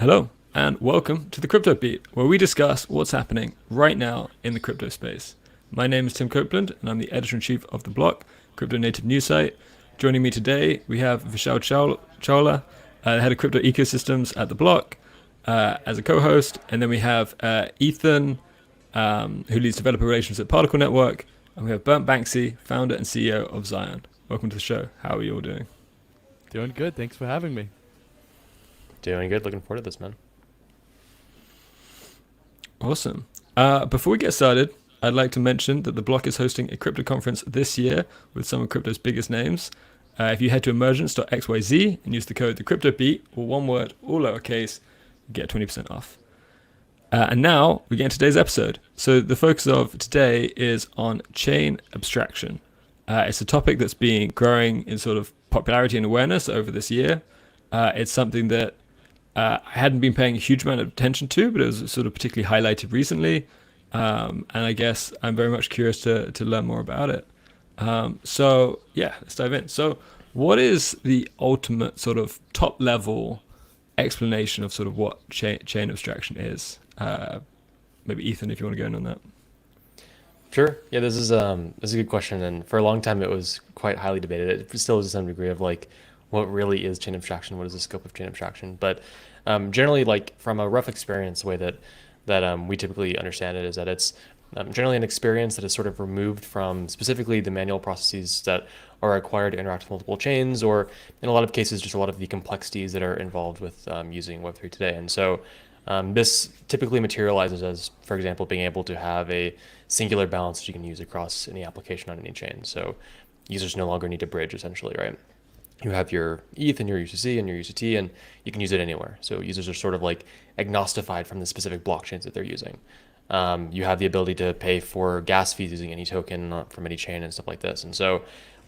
Hello, and welcome to the Crypto Beat, where we discuss what's happening right now in the crypto space. My name is Tim Copeland, and I'm the editor-in-chief of The Block, crypto native news site. Joining me today, we have Vishal Chawla, head of crypto ecosystems at The Block, as a co-host, and then we have Ethan, who leads developer relations at Particle Network, and we have Bernd Banksy, founder and CEO of Xion. Welcome to the show. How are you all doing? Doing good. Thanks for having me. Doing good. Looking forward to this, man. Awesome. Before we get started, I'd like to mention that the Block is hosting a crypto conference this year with some of crypto's biggest names. If you head to emergence.xyz and use the code TheCryptoBeat, or one word, all lowercase, you get 20% off. And now we get into today's episode. So the focus of today is on chain abstraction. It's a topic that's been growing in sort of popularity and awareness over this year. It's something that I hadn't been paying a huge amount of attention to, but it was sort of particularly highlighted recently. And I guess I'm very much curious to learn more about it. So yeah, let's dive in. So what is the ultimate sort of top level explanation of sort of what chain abstraction is? Maybe Ethan, if you want to go in on that. Sure. Yeah, this is a good question, and for a long time it was quite highly debated. It still is to some degree of like, what really is chain abstraction? What is the scope of chain abstraction? But generally, like from a rough experience, the way that we typically understand it is that it's generally an experience that is sort of removed from specifically the manual processes that are required to interact with multiple chains, or in a lot of cases, just a lot of the complexities that are involved with using Web3 today. And so this typically materializes as, for example, being able to have a singular balance that you can use across any application on any chain. So users no longer need to bridge, essentially, right? You have your ETH and your USDC and your USDT, and you can use it anywhere. So users are sort of like agnostified from the specific blockchains that they're using. You have the ability to pay for gas fees using any token from any chain and stuff like this. And so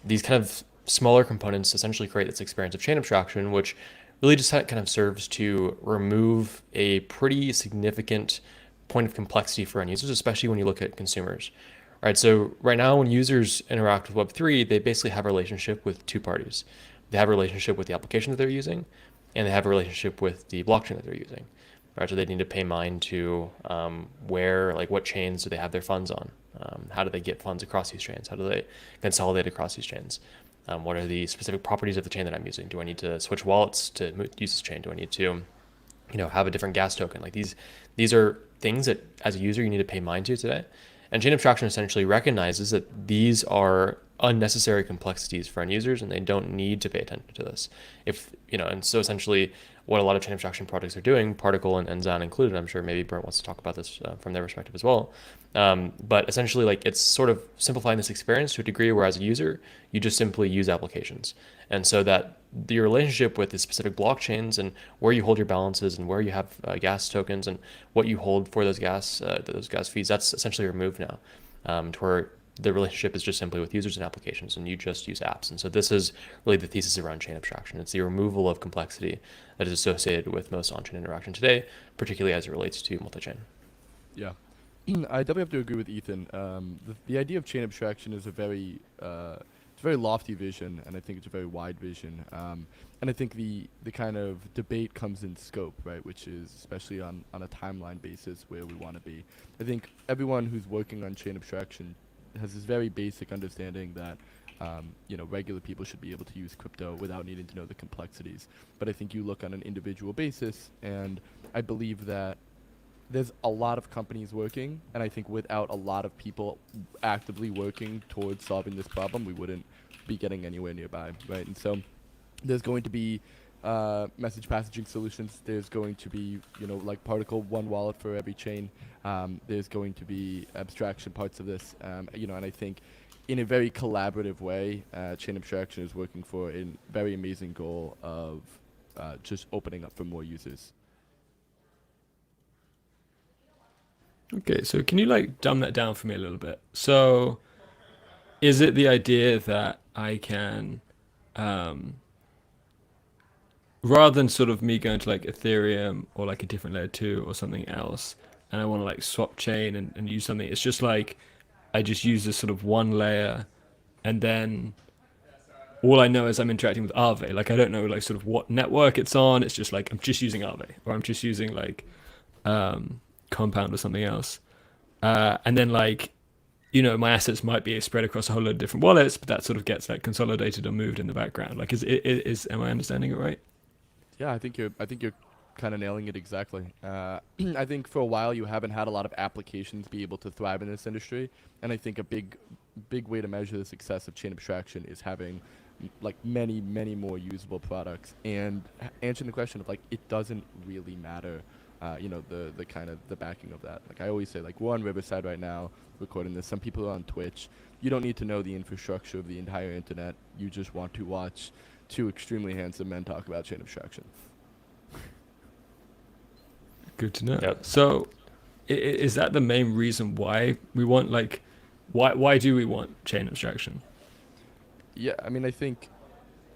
these kind of smaller components essentially create this experience of chain abstraction, which really just kind of serves to remove a pretty significant point of complexity for end users, especially when you look at consumers. All right, so right now when users interact with Web3, they basically have a relationship with two parties. They have a relationship with the application that they're using, and they have a relationship with the blockchain that they're using. Right, so they need to pay mind to what chains do they have their funds on? How do they get funds across these chains? How do they consolidate across these chains? What are the specific properties of the chain that I'm using? Do I need to switch wallets to use this chain? Do I need to, have a different gas token? Like these are things that as a user you need to pay mind to today. And chain abstraction essentially recognizes that these are unnecessary complexities for end users, and they don't need to pay attention to this. And so essentially what a lot of chain abstraction projects are doing, Particle and Xion included, I'm sure maybe Bernd wants to talk about this from their perspective as well. But essentially, like, it's sort of simplifying this experience to a degree where as a user, you just simply use applications. And so that your relationship with the specific blockchains and where you hold your balances and where you have gas tokens and what you hold for those gas fees, that's essentially removed now, to where the relationship is just simply with users and applications, and you just use apps. And so this is really the thesis around chain abstraction. It's the removal of complexity that is associated with most on-chain interaction today, particularly as it relates to multi-chain. Yeah, I definitely have to agree with Ethan. The idea of chain abstraction is it's a very lofty vision, and I think it's a very wide vision. And I think the kind of debate comes in scope, right, which is especially on a timeline basis where we want to be. I think everyone who's working on chain abstraction has this very basic understanding that regular people should be able to use crypto without needing to know the complexities. But I think you look on an individual basis, and I believe that there's a lot of companies working, and I think without a lot of people actively working towards solving this problem, we wouldn't be getting anywhere nearby, right? And so there's going to be message passaging solutions. There's going to be, like Particle, one wallet for every chain. There's going to be abstraction parts of this, and I think in a very collaborative way, chain abstraction is working for a very amazing goal of just opening up for more users. Okay, so can you like dumb that down for me a little bit? So is it the idea that I can, um, rather than sort of me going to like Ethereum or like a different layer two or something else, and I want to like swap chain and use something, it's just like I just use this sort of one layer and then all I know is I'm interacting with Aave. Like I don't know like sort of what network it's on. It's just like I'm just using Aave or I'm just using like Compound or something else. And then like my assets might be spread across a whole load of different wallets, but that sort of gets like consolidated or moved in the background. Like is am I understanding it right? Yeah, I think you're kind of nailing it exactly. I think for a while you haven't had a lot of applications be able to thrive in this industry, and I think a big way to measure the success of chain abstraction is having like many more usable products and answering the question of like it doesn't really matter. The kind of the backing of that. Like I always say, like we're on Riverside right now recording this. Some people are on Twitch. You don't need to know the infrastructure of the entire internet. You just want to watch two extremely handsome men talk about chain abstraction. Good to know. Yep. So is that the main reason why we want like why do we want chain abstraction? Yeah, I mean, I think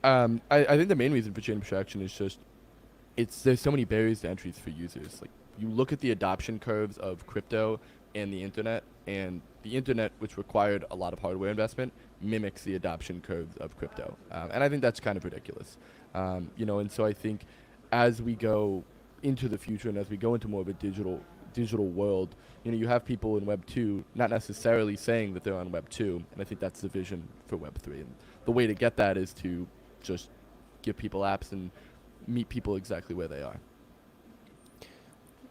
the main reason for chain abstraction is just there's so many barriers to entries for users. Like you look at the adoption curves of crypto and the internet, which required a lot of hardware investment, mimics the adoption curves of crypto, and I think that's kind of ridiculous. And so I think as we go into the future and as we go into more of a digital world, you have people in Web 2 not necessarily saying that they're on Web 2, and I think that's the vision for Web 3. And the way to get that is to just give people apps and meet people exactly where they are.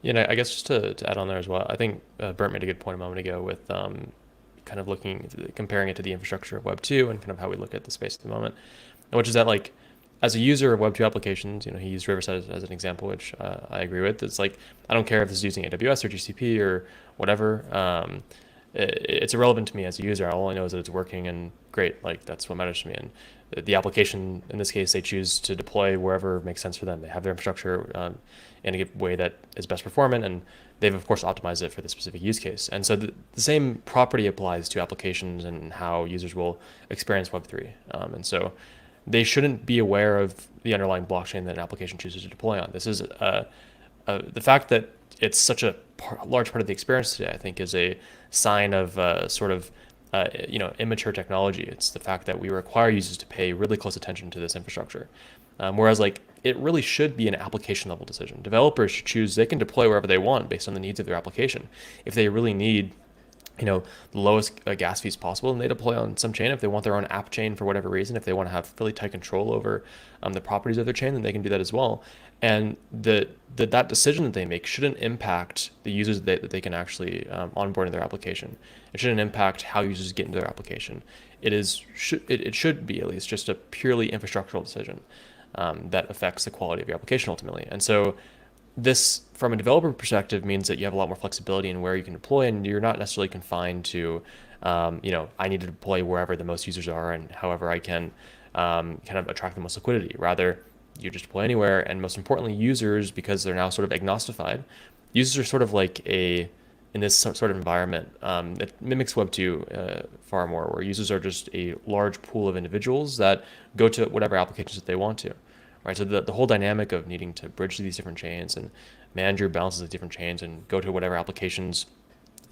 I guess just to add on there as well, I think Bert made a good point a moment ago with kind of comparing it to the infrastructure of Web 2 and kind of how we look at the space at the moment, which is that like as a user of Web 2 applications, he used Riverside as an example, which I agree with. It's like, I don't care if this is using AWS or GCP or whatever. It's irrelevant to me as a user. All I know is that it's working and great. Like that's what matters to me. And the application, in this case, they choose to deploy wherever makes sense for them. They have their infrastructure in a way that is best performant, and they've of course optimized it for the specific use case. And so the same property applies to applications and how users will experience Web3. And so they shouldn't be aware of the underlying blockchain that an application chooses to deploy on. This is the fact that it's such a large part of the experience today, I think, is a sign of immature technology. It's the fact that we require users to pay really close attention to this infrastructure. Whereas like it really should be an application level decision. Developers should choose, they can deploy wherever they want based on the needs of their application. If they really need the lowest gas fees possible, and they deploy on some chain. If they want their own app chain for whatever reason, if they want to have really tight control over the properties of their chain, then they can do that as well. And that decision that they make shouldn't impact the users that they can actually onboard in their application. It shouldn't impact how users get into their application. It should be at least just a purely infrastructural decision that affects the quality of your application ultimately. And so this, from a developer perspective, means that you have a lot more flexibility in where you can deploy, and you're not necessarily confined to, I need to deploy wherever the most users are and however I can kind of attract the most liquidity. Rather, you just deploy anywhere, and most importantly, users, because they're now sort of agnostified, users are sort of like in this sort of environment that mimics Web 2 far more, where users are just a large pool of individuals that go to whatever applications that they want to. Right, so the whole dynamic of needing to bridge to these different chains and manage your balances of different chains and go to whatever applications,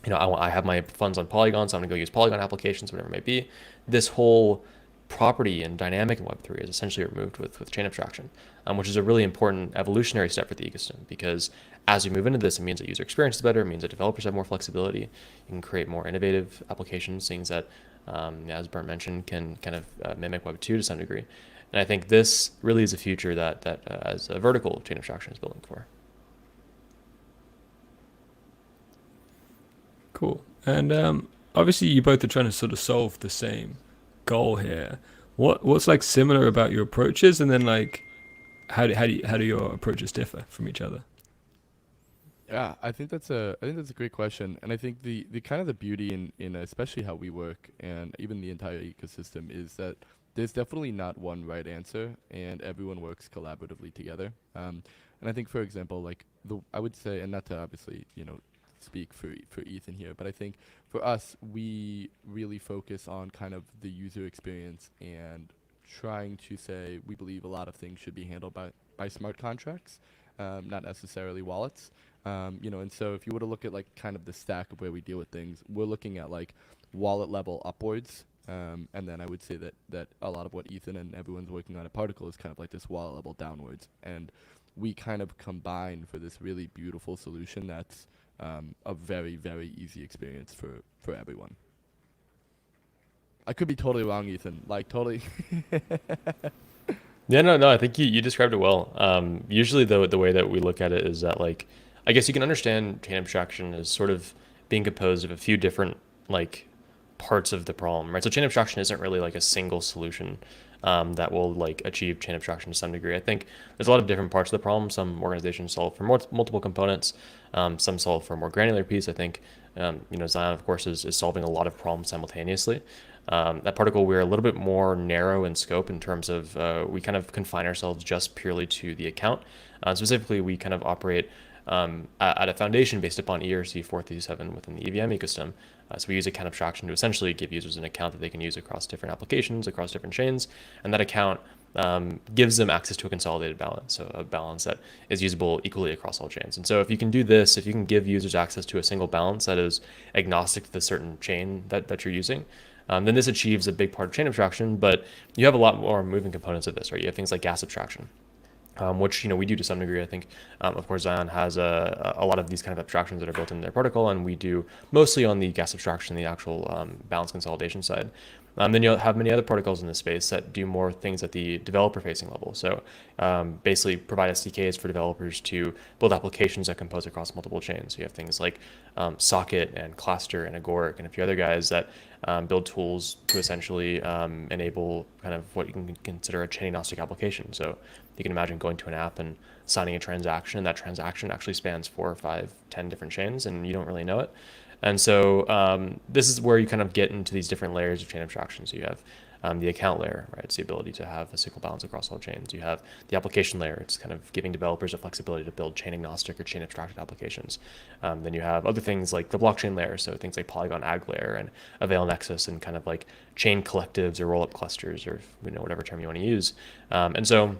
I have my funds on Polygon, so I'm gonna go use Polygon applications, whatever it may be. This whole property and dynamic in Web3 is essentially removed with chain abstraction, which is a really important evolutionary step for the ecosystem, because as we move into this, it means that user experience is better, it means that developers have more flexibility, you can create more innovative applications, things that, as Bernd mentioned, can kind of mimic Web 2 to some degree. And I think this really is a future that as a vertical chain abstraction is building for. Cool. And obviously, you both are trying to sort of solve the same goal here. What's like similar about your approaches, and then like how do your approaches differ from each other? Yeah, I think that's a great question, and I think the kind of the beauty in especially how we work and even the entire ecosystem is that there's definitely not one right answer, and everyone works collaboratively together. And I think, for example, like I would say, and not to obviously speak for Ethan here, but I think for us, we really focus on kind of the user experience and trying to say we believe a lot of things should be handled by smart contracts, not necessarily wallets. And so if you were to look at like kind of the stack of where we deal with things, we're looking at like wallet level upwards And then I would say that a lot of what Ethan and everyone's working on at Particle is kind of like this wallet level downwards. And we kind of combine for this really beautiful solution that's a very, very easy experience for everyone. I could be totally wrong, Ethan. Like, totally. Yeah, no, I think you described it well. Usually, the way that we look at it is that, like, I guess you can understand chain abstraction as sort of being composed of a few different, like, parts of the problem, right? So chain abstraction isn't really like a single solution that will like achieve chain abstraction to some degree. I think there's a lot of different parts of the problem. Some organizations solve for multiple components. Some solve for a more granular piece. I think, Xion, of course, is solving a lot of problems simultaneously. At Particle, we're a little bit more narrow in scope in terms of we kind of confine ourselves just purely to the account. Specifically, we kind of operate at a foundation based upon ERC 437 within the EVM ecosystem. So we use account abstraction to essentially give users an account that they can use across different applications, across different chains, and that account gives them access to a consolidated balance, so a balance that is usable equally across all chains. And so if you can do this, if you can give users access to a single balance that is agnostic to the certain chain that you're using, then this achieves a big part of chain abstraction, but you have a lot more moving components of this, right? You have things like gas abstraction, which we do to some degree. I think, of course, Xion has a lot of these kind of abstractions that are built into their protocol, and we do mostly on the gas abstraction, the actual balance consolidation side. Then you'll have many other protocols in this space that do more things at the developer-facing level. So basically provide SDKs for developers to build applications that compose across multiple chains. So you have things like Socket and Cluster and Agoric and a few other guys that build tools to essentially enable kind of what you can consider a chain agnostic application. So you can imagine going to an app and signing a transaction, and that transaction actually spans 4 or 5, 10 different chains, and you don't really know it. And so this is where you kind of get into these different layers of chain abstraction. So you have the account layer, right? It's the ability to have a single balance across all chains. You have the application layer. It's kind of giving developers a flexibility to build chain agnostic or chain abstracted applications. Then you have other things like the blockchain layer. So things like Polygon Ag layer and Avail Nexus and kind of like chain collectives or roll-up clusters or whatever term you want to use. And so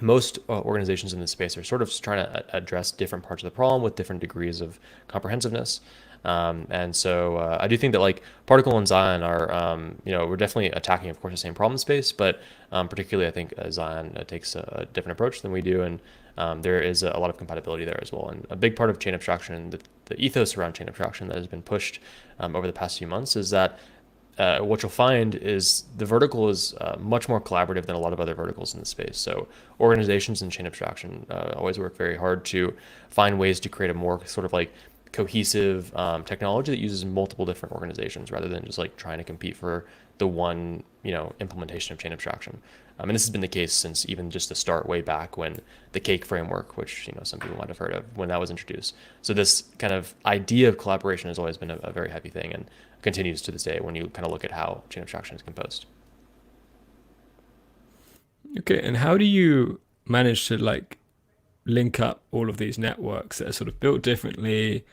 most organizations in this space are sort of trying to address different parts of the problem with different degrees of comprehensiveness. And so I do think that like Particle and Xion are, we're definitely attacking, of course, the same problem space, but particularly I think Xion takes a different approach than we do, and there is a lot of compatibility there as well. And a big part of chain abstraction, the ethos around chain abstraction that has been pushed over the past few months is that what you'll find is the vertical is much more collaborative than a lot of other verticals in the space. So organizations in chain abstraction always work very hard to find ways to create a more sort of like cohesive technology that uses multiple different organizations rather than just like trying to compete for the one implementation of chain abstraction. And this has been the case since even just the start way back when the Cake framework, which some people might have heard of, when that was introduced. So this kind of idea of collaboration has always been a very heavy thing and continues to this day when you kind of look at how chain abstraction is composed. Okay, and how do you manage to like link up all of these networks that are sort of built differently,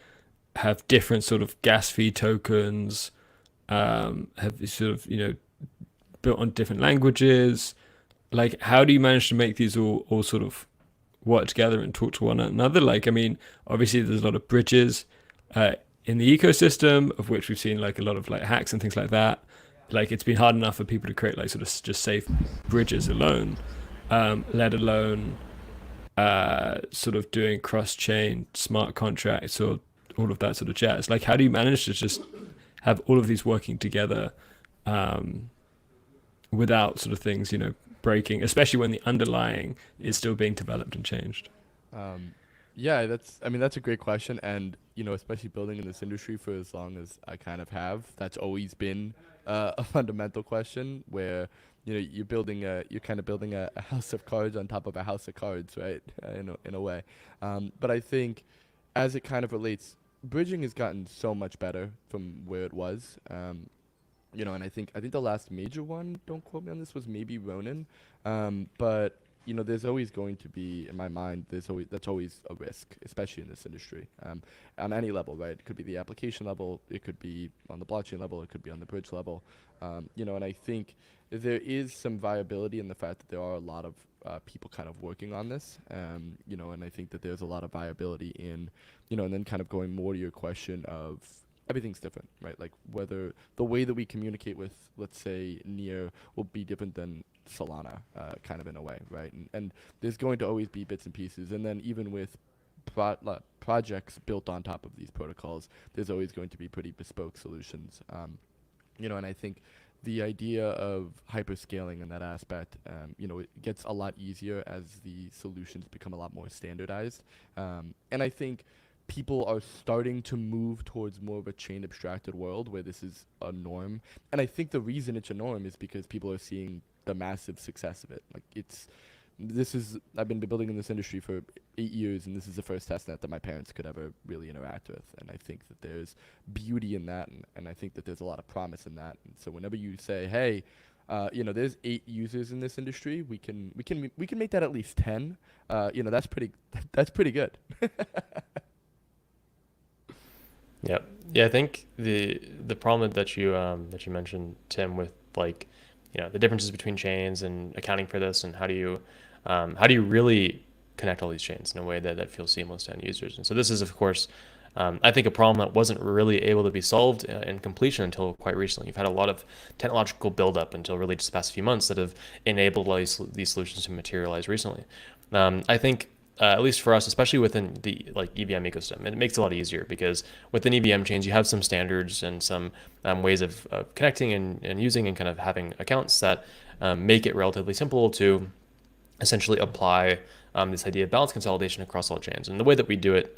have different sort of gas fee tokens, have sort of built on different languages? Like, how do you manage to make these all sort of work together and talk to one another? Like, I mean, obviously there's a lot of bridges in the ecosystem, of which we've seen like a lot of like hacks and things like that. Like, it's been hard enough for people to create like sort of just safe bridges alone, let alone sort of doing cross-chain smart contracts or all of that sort of jazz. Like, how do you manage to just have all of these working together without sort of things breaking, especially when the underlying is still being developed and changed? Yeah, that's a great question, and especially building in this industry for as long as I kind of have, that's always been a fundamental question where you're kind of building a house of cards on top of a house of cards, right? In a way, but I think as it kind of relates, bridging has gotten so much better from where it was. And I think the last major one, don't quote me on this, was maybe Ronin, but there's always going to be, in my mind, that's always a risk, especially in this industry, on any level, right? It could be the application level, it could be on the blockchain level, it could be on the bridge level, and I think there is some viability in the fact that there are a lot of people kind of working on this, and I think that there's a lot of viability in, and then kind of going more to your question of everything's different, right? Like whether the way that we communicate with, let's say, Near will be different than Solana, kind of in a way, right? And there's going to always be bits and pieces. And then even with projects built on top of these protocols, there's always going to be pretty bespoke solutions. And I think the idea of hyperscaling in that aspect, it gets a lot easier as the solutions become a lot more standardized. And I think people are starting to move towards more of a chain abstracted world where this is a norm. And I think the reason it's a norm is because people are seeing the massive success of it. Like I've been building in this industry for 8 years, and this is the first testnet that my parents could ever really interact with. And I think that there's beauty in that, and I think that there's a lot of promise in that. And so whenever you say, hey, there's 8 users in this industry, we can make that at least 10. That's pretty good. Yep. Yeah, I think the problem that you mentioned, Tim, with like, the differences between chains and accounting for this, and how do you really connect all these chains in a way that feels seamless to end users. And so this is, of course, I think a problem that wasn't really able to be solved in completion until quite recently. You've had a lot of technological buildup until really just the past few months that have enabled all these solutions to materialize recently. I think at least for us, especially within the EVM ecosystem, it makes it a lot easier because within EVM chains, you have some standards and some ways of connecting and using and kind of having accounts that make it relatively simple to essentially apply this idea of balance consolidation across all chains. And the way that we do it,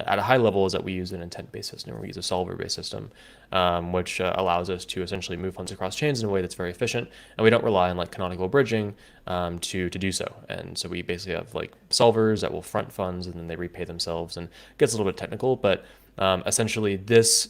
at a high level, is that we use an intent-based system, or we use a solver-based system, which allows us to essentially move funds across chains in a way that's very efficient, and we don't rely on canonical bridging to do so. And so we basically have solvers that will front funds and then they repay themselves, and it gets a little bit technical, but essentially this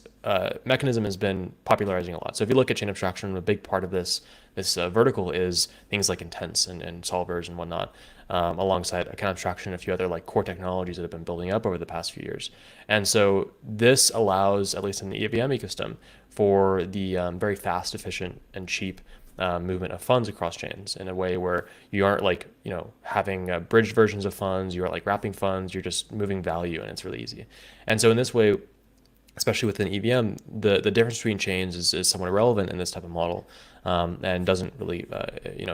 mechanism has been popularizing a lot. So if you look at chain abstraction, a big part of this vertical is things like intents and solvers and whatnot, alongside account abstraction and a few other core technologies that have been building up over the past few years. And so this allows, at least in the EVM ecosystem, for the very fast, efficient, and cheap movement of funds across chains in a way where you aren't having bridged versions of funds, you aren't wrapping funds, you're just moving value, and it's really easy. And so in this way, especially within EVM, the difference between chains is somewhat irrelevant in this type of model, and doesn't really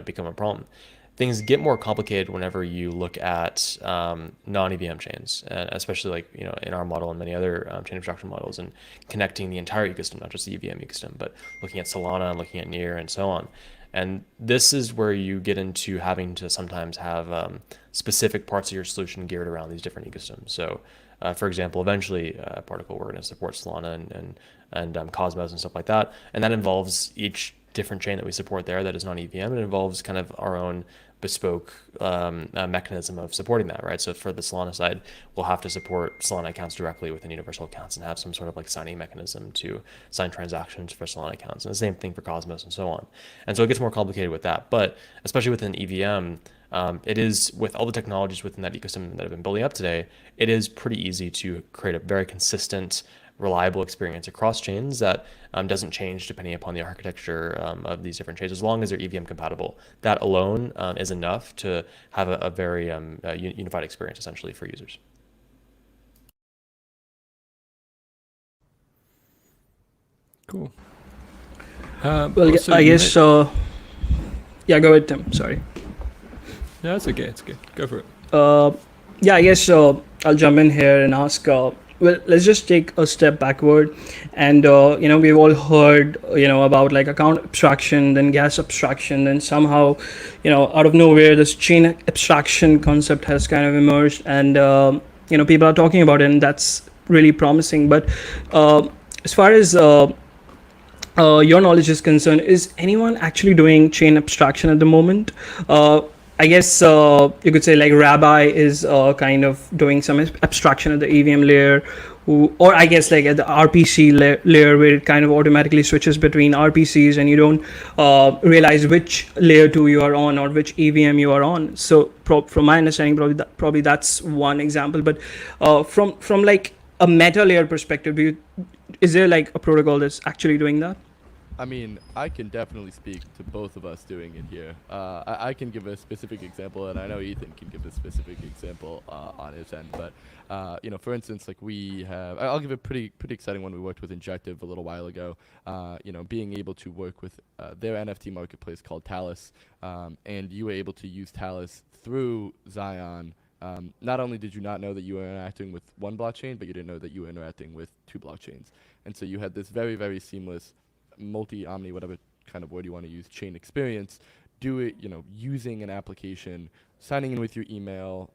become a problem. Things get more complicated whenever you look at non-EVM chains, especially in our model and many other chain abstraction models, and connecting the entire ecosystem, not just the EVM ecosystem, but looking at Solana and looking at Near and so on. And this is where you get into having to sometimes have specific parts of your solution geared around these different ecosystems. So, for example, eventually Particle, we're going to support Solana and Cosmos and stuff like that, and that involves each different chain that we support there that is non-EVM. It involves kind of our own bespoke mechanism of supporting that, right? So for the Solana side, we'll have to support Solana accounts directly within universal accounts and have some sort of signing mechanism to sign transactions for Solana accounts, and the same thing for Cosmos and so on. And so it gets more complicated with that, but especially within EVM, it is, with all the technologies within that ecosystem that have been building up today, it is pretty easy to create a very consistent, reliable experience across chains that doesn't change depending upon the architecture of these different chains, as long as they're EVM compatible. That alone is enough to have a very unified experience, essentially, for users. Cool. I guess. Yeah, go ahead, Tim. Sorry. No, it's okay. It's okay. Go for it. I guess I'll jump in here and ask. Well, let's just take a step backward, and we've all heard about account abstraction, then gas abstraction, and somehow out of nowhere this chain abstraction concept has kind of emerged, and people are talking about it, and that's really promising. But as far as your knowledge is concerned, is anyone actually doing chain abstraction at the moment? I guess you could say Rabbi is kind of doing some abstraction at the EVM layer, or I guess at the RPC layer where it kind of automatically switches between RPCs and you don't realize which layer 2 you are on or which EVM you are on. So from my understanding, probably that's one example. But from a meta layer perspective, is there a protocol that's actually doing that? I mean, I can definitely speak to both of us doing it here. I can give a specific example, and I know Ethan can give a specific example on his end. But for instance, like we have, I'll give a pretty exciting one. We worked with Injective a little while ago. Being able to work with their NFT marketplace called Talus, and you were able to use Talus through Xion. Not only did you not know that you were interacting with one blockchain, but you didn't know that you were interacting with two blockchains, and so you had this very, very seamless multi-omni, whatever kind of word you want to use, chain experience, do it, using an application, signing in with your email,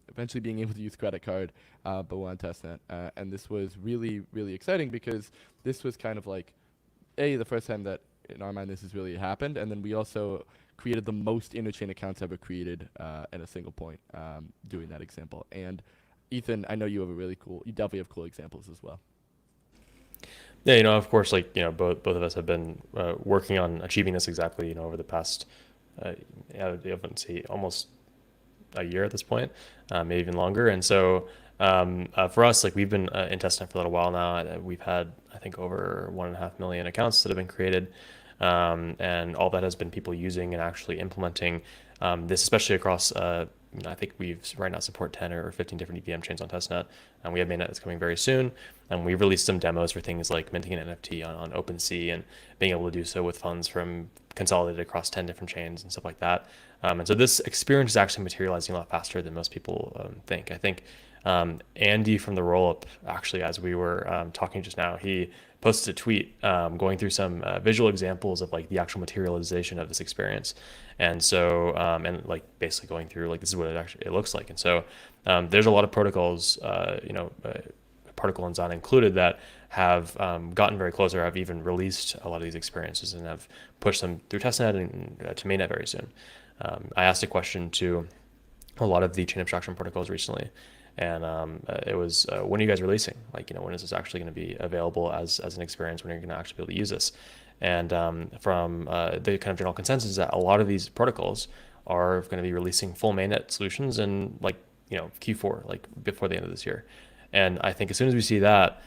eventually being able to use credit card, but we're on testnet. And this was really, really exciting because this was kind of like, the first time that in our mind this has really happened, and then we also created the most interchain accounts ever created at a single point doing that example. And Ethan, I know you definitely have cool examples as well. Yeah, of course, both of us have been working on achieving this exactly, over the past, I wouldn't say almost a year at this point, maybe even longer. And so for us, like we've been in testnet for a little while now. We've had, I think, over 1.5 million accounts that have been created, and all that has been people using and actually implementing this, especially across. I think we've right now support 10 or 15 different EVM chains on testnet, and we have mainnet that's coming very soon. And we've released some demos for things like minting an NFT on OpenSea and being able to do so with funds from consolidated across 10 different chains and stuff like that. And so this experience is actually materializing a lot faster than most people think. I think Andy from the Rollup, actually, as we were talking just now, he posted a tweet going through some visual examples of like the actual materialization of this experience. And so, and like basically going through like, this is what it looks like. And so there's a lot of protocols, Particle and Xion included, that have gotten very close or have even released a lot of these experiences and have pushed them through testnet and to mainnet very soon. I asked a question to a lot of the chain abstraction protocols recently, and it was, when are you guys releasing? Like, when is this actually going to be available as an experience? When are you going to actually be able to use this? And from the kind of general consensus is that a lot of these protocols are going to be releasing full mainnet solutions in like, Q4, like before the end of this year. And I think as soon as we see that,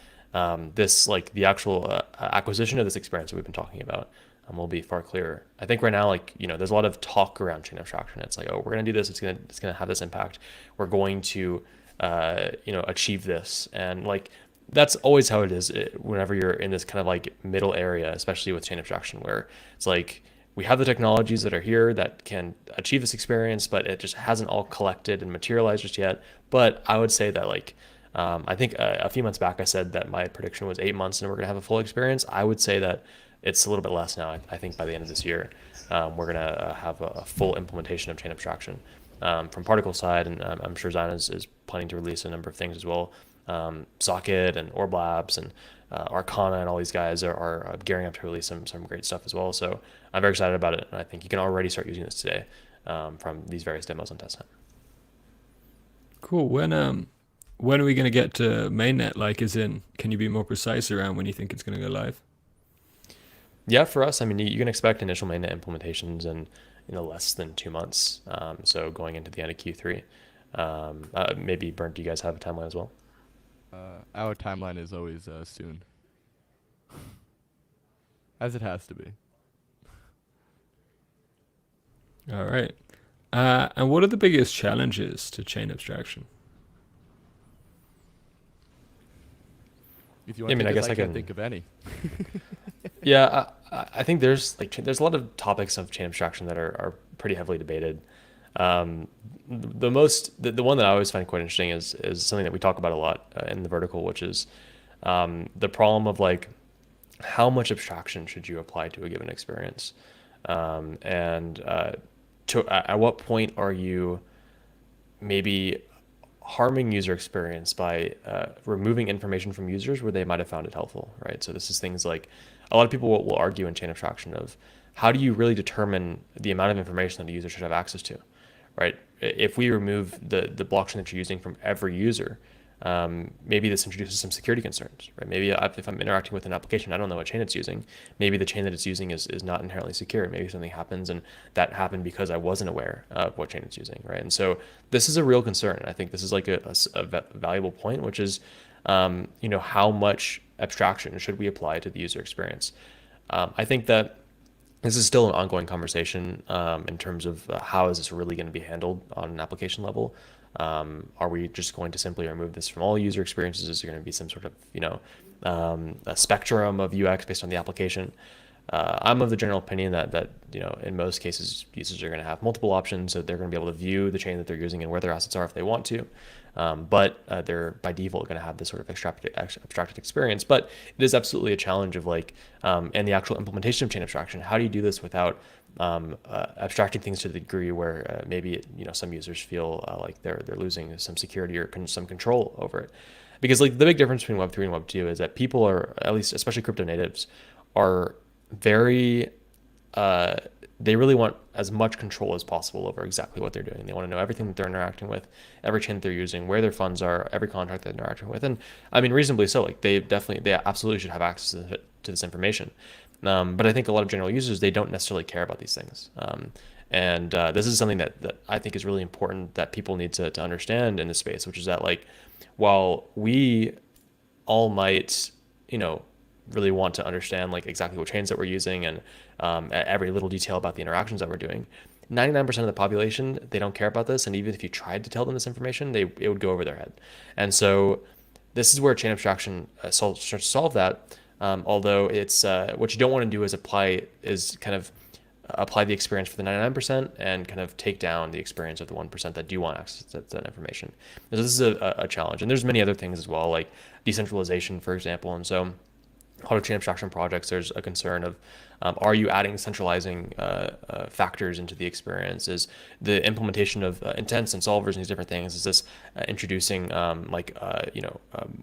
this like the actual acquisition of this experience that we've been talking about will be far clearer. I think right now, like, there's a lot of talk around chain abstraction. It's like, oh, we're going to do this. It's going to have this impact. We're going to, achieve this. And like, that's always how it is whenever you're in this kind of like middle area, especially with chain abstraction, where it's like, we have the technologies that are here that can achieve this experience, but it just hasn't all collected and materialized just yet. But I would say that like, I think a few months back I said that my prediction was 8 months and we're going to have a full experience. I would say that it's a little bit less now. I think by the end of this year, we're going to have a full implementation of chain abstraction from particle side, and I'm sure Xion is planning to release a number of things as well. Socket and Orb Labs and Arcana and all these guys are gearing up to release some great stuff as well. So I'm very excited about it, and I think you can already start using this today from these various demos on testnet. Cool. When are we going to get to mainnet? Like, as in, can you be more precise around when you think it's going to go live? Yeah, for us, I mean, you can expect initial mainnet implementations in less than 2 months. So going into the end of Q3. Maybe Bernd, do you guys have a timeline as well? Our timeline is always soon, as it has to be. All right. And what are the biggest challenges to chain abstraction? If you want I guess I can't can think of any. Yeah, I think there's a lot of topics of chain abstraction that are pretty heavily debated. The one that I always find quite interesting is something that we talk about a lot in the vertical, which is the problem of like, how much abstraction should you apply to a given experience, and at what point are you maybe harming user experience by removing information from users where they might have found it helpful, right? So this is things like, a lot of people will argue in chain abstraction of, how do you really determine the amount of information that a user should have access to, right? If we remove the blockchain that you're using from every user, maybe this introduces some security concerns, right? Maybe if I'm interacting with an application, I don't know what chain it's using. Maybe the chain that it's using is not inherently secure. Maybe something happens and that happened because I wasn't aware of what chain it's using, right? And so this is a real concern. I think this is like a valuable point, which is, how much abstraction should we apply to the user experience? I think that this is still an ongoing conversation in terms of how is this really going to be handled on an application level. Are we just going to simply remove this from all user experiences? Is there going to be some sort of, a spectrum of UX based on the application? I'm of the general opinion that in most cases users are going to have multiple options, so they're going to be able to view the chain that they're using and where their assets are if they want to. But they're by default going to have this sort of abstracted experience. But it is absolutely a challenge of and the actual implementation of chain abstraction. How do you do this without abstracting things to the degree where maybe some users feel like they're losing some security or some control over it? Because the big difference between Web3 and Web2 is that people are, at least especially crypto natives, are very they really want as much control as possible over exactly what they're doing. They want to know everything that they're interacting with, every chain that they're using, where their funds are, every contract they're interacting with. And I mean, reasonably so. They absolutely should have access to this information. But I think a lot of general users, they don't necessarily care about these things. And this is something that I think is really important that people need to understand in this space, which is that while we all might, really want to understand exactly what chains that we're using and every little detail about the interactions that we're doing, 99% of the population, they don't care about this. And even if you tried to tell them this information, it would go over their head. And so this is where chain abstraction starts to solve that. Although it's what you don't want to do is apply the experience for the 99% and kind of take down the experience of the 1% that do want access to that information. So this is a challenge. And there's many other things as well, like decentralization, for example. And so a lot of chain abstraction projects, there's a concern of, are you adding centralizing factors into the experience? Is the implementation of intents and solvers and these different things, is this introducing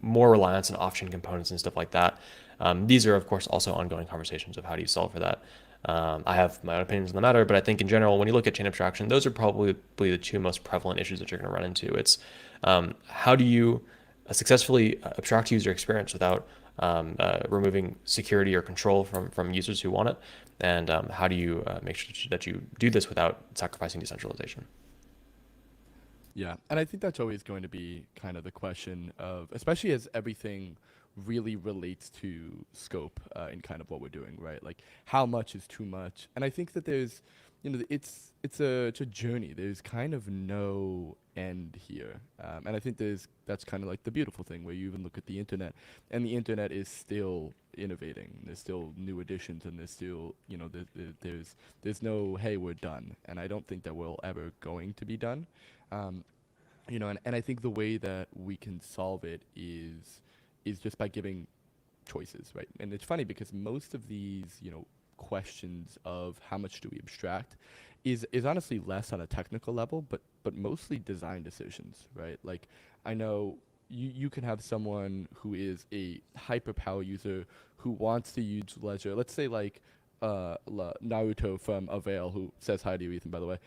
more reliance on off-chain components and stuff like that? These are, of course, also ongoing conversations of how do you solve for that. I have my own opinions on the matter, but I think in general, when you look at chain abstraction, those are probably the two most prevalent issues that you're going to run into. It's how do you successfully abstract user experience without removing security or control from users who want it, and how do you make sure that you do this without sacrificing decentralization? Yeah, and I think that's always going to be kind of the question of, especially as everything really relates to scope in kind of what we're doing, right? Like how much is too much? And I think that there's, it's a journey. There's kind of no end here, and I think that's kind of like the beautiful thing, where you even look at the internet, and the internet is still innovating. There's still new additions, and there's still, there's no hey, we're done. And I don't think that we're ever going to be done. And I think the way that we can solve it is just by giving choices, right? And it's funny because most of these, questions of how much do we abstract is honestly less on a technical level, but mostly design decisions, right? Like I know you can have someone who is a hyperpower user who wants to use Ledger. Let's say Naruto from Avail, who says hi to you, Ethan, by the way,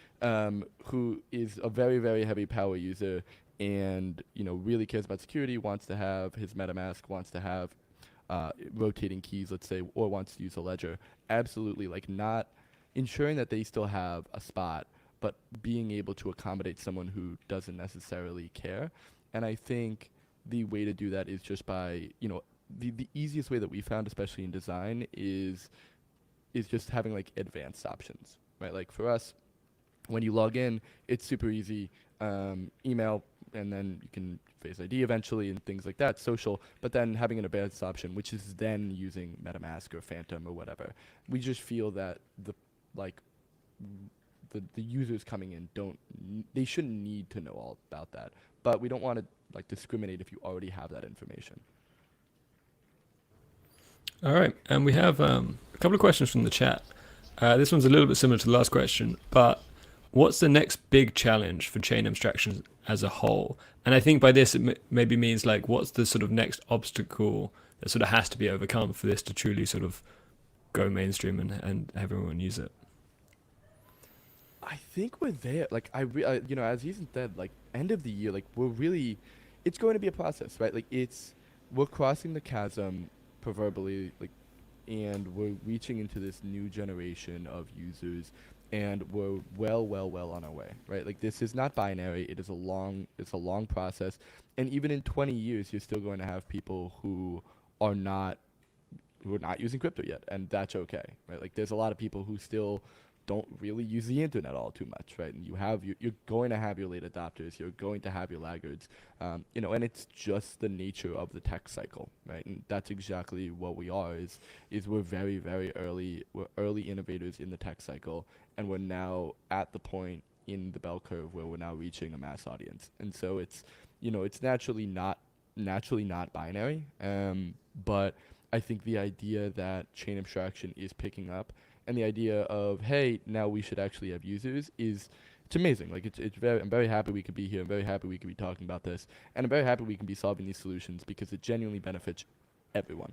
who is a very, very heavy power user and, really cares about security, wants to have his MetaMask, wants to have rotating keys, let's say, or wants to use a ledger. Absolutely, not ensuring that they still have a spot, but being able to accommodate someone who doesn't necessarily care. And I think the way to do that is just by, the easiest way that we found, especially in design, is just having advanced options, right? Like for us, when you log in, it's super easy. Email, and then you can Face ID eventually and things like that, social, but then having an advanced option, which is then using MetaMask or Phantom or whatever. We just feel that the users coming in they shouldn't need to know all about that, but we don't want to discriminate if you already have that information. All right, and we have a couple of questions from the chat. This one's a little bit similar to the last question, but what's the next big challenge for chain abstraction as a whole? And I think by this it maybe means what's the sort of next obstacle that sort of has to be overcome for this to truly sort of go mainstream and everyone use it? I think we're there. As Ethan said, end of the year, it's going to be a process, right? We're crossing the chasm, proverbially, and we're reaching into this new generation of users, and we're well on our way, right? This is not binary. It's a long process, and even in 20 years, you're still going to have people who are not are not using crypto yet, and that's okay, right? Like there's a lot of people who still don't really use the internet all too much, right? And you're going to have your late adopters, you're going to have your laggards, and it's just the nature of the tech cycle, right? And that's exactly what we are. Is we're very very early, we're early innovators in the tech cycle, and we're now at the point in the bell curve where we're now reaching a mass audience, and so it's naturally not binary, but I think the idea that chain abstraction is picking up, and the idea of, hey, now we should actually have users, it's amazing. Like I'm very happy we could be here. I'm very happy we could be talking about this, and I'm very happy we can be solving these solutions because it genuinely benefits everyone.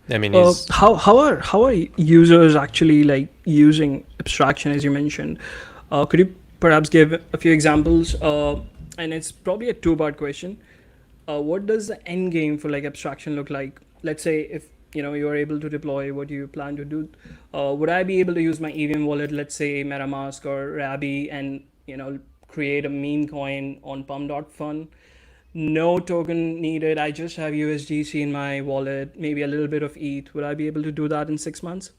I mean, he's How are users actually like using abstraction as you mentioned? Could you perhaps give a few examples? And it's probably a two-part question. What does the end game for like abstraction look like? Let's say if you are able to deploy what you plan to do, would I be able to use my EVM wallet, let's say MetaMask or Rabby, and create a meme coin on pump.fun? No token needed. I just have USDC in my wallet, maybe a little bit of ETH. Would I be able to do that in 6 months?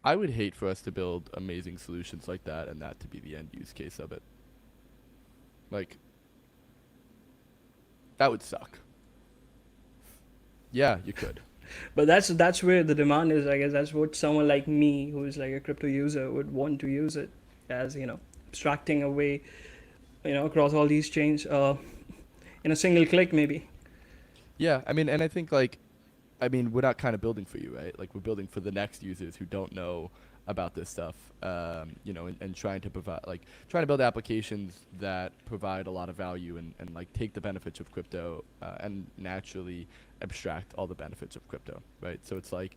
I would hate for us to build amazing solutions like that and that to be the end use case of it. Like, that would suck. Yeah, you could. But that's where the demand is. I guess that's what someone like me, who is like a crypto user, would want to use it as abstracting away, across all these chains, in a single click maybe. Yeah, I mean, and I think we're not kind of building for you, right? Like we're building for the next users who don't know about this stuff, and trying to build applications that provide a lot of value and like take the benefits of crypto, and naturally abstract all the benefits of crypto, right? So it's like,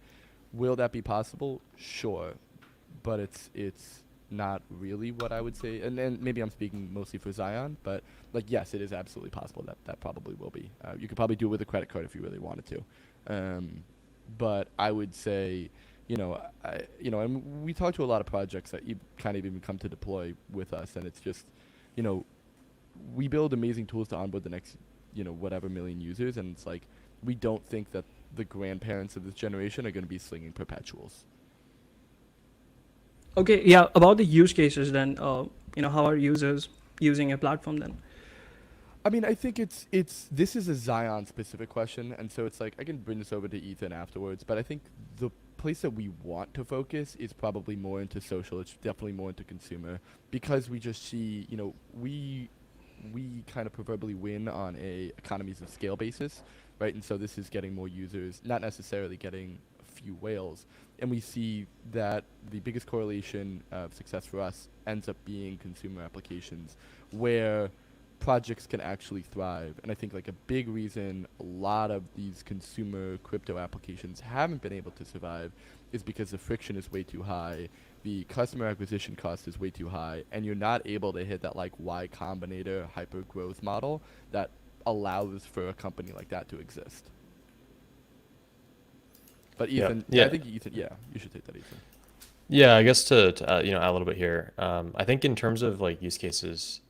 will that be possible? Sure, but it's not really what I would say. And then maybe I'm speaking mostly for Xion, but like, yes, it is absolutely possible that probably will be. You could probably do it with a credit card if you really wanted to. But I would say, and we talk to a lot of projects that kind of even come to deploy with us, and it's just, we build amazing tools to onboard the next, whatever million users, and it's like, we don't think that the grandparents of this generation are going to be slinging perpetuals. Okay, yeah. About the use cases, then, how are users using a platform then? I mean, I think this is a Xion specific question, and so it's like, I can bring this over to Ethan afterwards, but I think the place that we want to focus is probably more into social. It's definitely more into consumer, because we just see, we kind of proverbially win on a economies of scale basis, right? And so this is getting more users, not necessarily getting a few whales. And we see that the biggest correlation of success for us ends up being consumer applications, where projects can actually thrive. And I think like a big reason a lot of these consumer crypto applications haven't been able to survive is because the friction is way too high, the customer acquisition cost is way too high, and you're not able to hit that like Y Combinator hyper growth model that allows for a company like that to exist. But Ethan, yeah. I think Ethan, you should take that, Ethan. Yeah, I guess to add a little bit here. I think in terms of like use cases,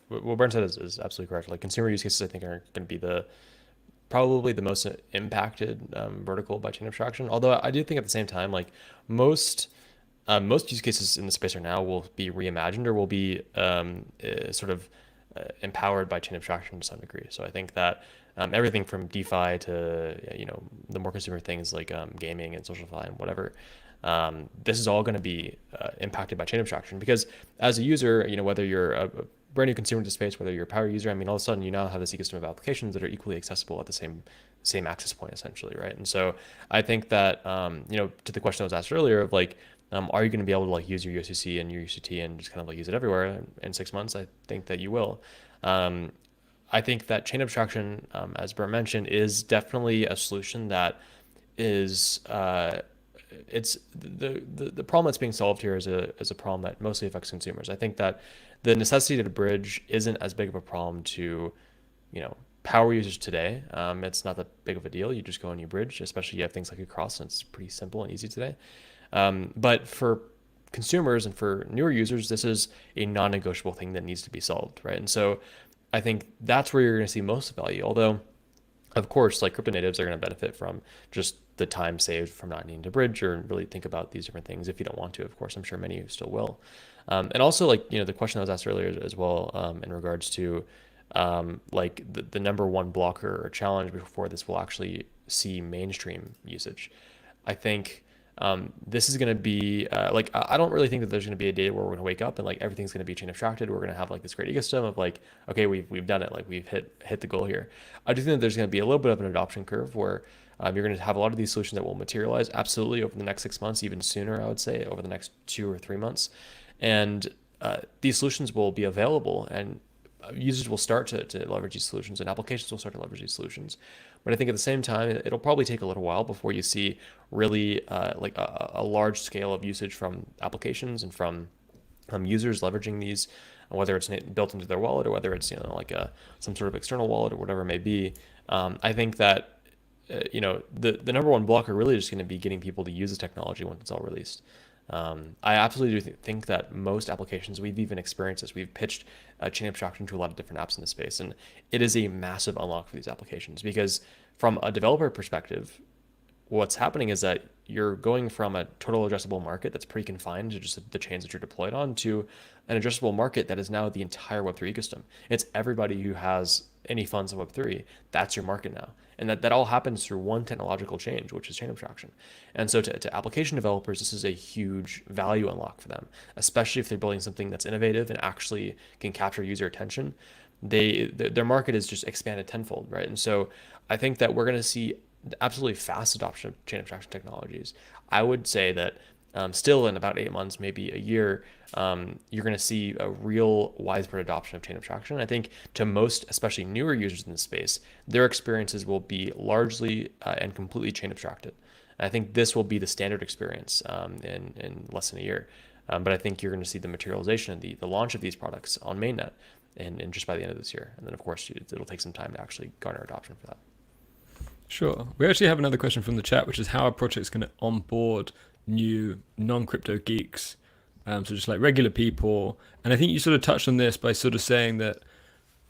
what Brent said is absolutely correct. Like consumer use cases, I think are going to be probably the most impacted vertical by chain abstraction. Although I do think at the same time, like most use cases in the space right now will be reimagined or will be empowered by chain abstraction to some degree. So I think that everything from DeFi to the more consumer things like gaming and social fi and whatever, this is all going to be impacted by chain abstraction, because as a user, whether you're a brand new consumer to space, whether you're a power user, I mean, all of a sudden you now have this ecosystem of applications that are equally accessible at the same access point, essentially, right? And so I think that to the question that was asked earlier of like, are you going to be able to like use your USDC and your UCT and just kind of like use it everywhere in 6 months? I think that you will. I think that chain abstraction, as Bert mentioned, is definitely a solution that is it's the problem that's being solved here is a problem that mostly affects consumers. I think that the necessity to bridge isn't as big of a problem to power users today. It's not that big of a deal. You just go and you bridge, especially you have things like a cross, and it's pretty simple and easy today. But for consumers and for newer users, this is a non-negotiable thing that needs to be solved, right? And so I think that's where you're going to see most value. Although, of course, like crypto natives are going to benefit from just the time saved from not needing to bridge or really think about these different things if you don't want to. Of course, I'm sure many of you still will. And also, like, the question that was asked earlier as well, in regards to like the number one blocker or challenge before this will actually see mainstream usage. I think this is going to be like, I don't really think that there's going to be a day where we're going to wake up and like everything's going to be chain abstracted. We're going to have like this great ecosystem of like, okay, we've done it, like we've hit the goal here. I do think that there's going to be a little bit of an adoption curve where you're going to have a lot of these solutions that will materialize absolutely over the next 6 months, even sooner, I would say, over the next 2 or 3 months. And these solutions will be available, and users will start to leverage these solutions, and applications will start to leverage these solutions. But I think at the same time, it'll probably take a little while before you see really like a large scale of usage from applications and from users leveraging these, whether it's built into their wallet or whether it's like some sort of external wallet or whatever it may be. I think that the number one blocker really is going to be getting people to use the technology once it's all released. I absolutely do think that most applications, we've even experienced this, we've pitched chain abstraction to a lot of different apps in the space, and it is a massive unlock for these applications, because from a developer perspective, what's happening is that you're going from a total addressable market that's pretty confined to just the chains that you're deployed on to an addressable market that is now the entire Web3 ecosystem. It's everybody who has any funds in Web3. That's your market now. And that all happens through one technological change, which is chain abstraction. And so to application developers, this is a huge value unlock for them, especially if they're building something that's innovative and actually can capture user attention. Their market is just expanded tenfold, right? And so I think that we're going to see absolutely fast adoption of chain abstraction technologies. I would say that still in about 8 months, maybe a year, you're going to see a real widespread adoption of chain abstraction. I think to most, especially newer users in the space, their experiences will be largely and completely chain abstracted. And I think this will be the standard experience in less than a year. But I think you're going to see the materialization of the launch of these products on Mainnet and just by the end of this year. And then, of course, it'll take some time to actually garner adoption for that. Sure. We actually have another question from the chat, which is how our project's going to onboard new non-crypto geeks, so just like regular people. And I think you sort of touched on this by sort of saying that,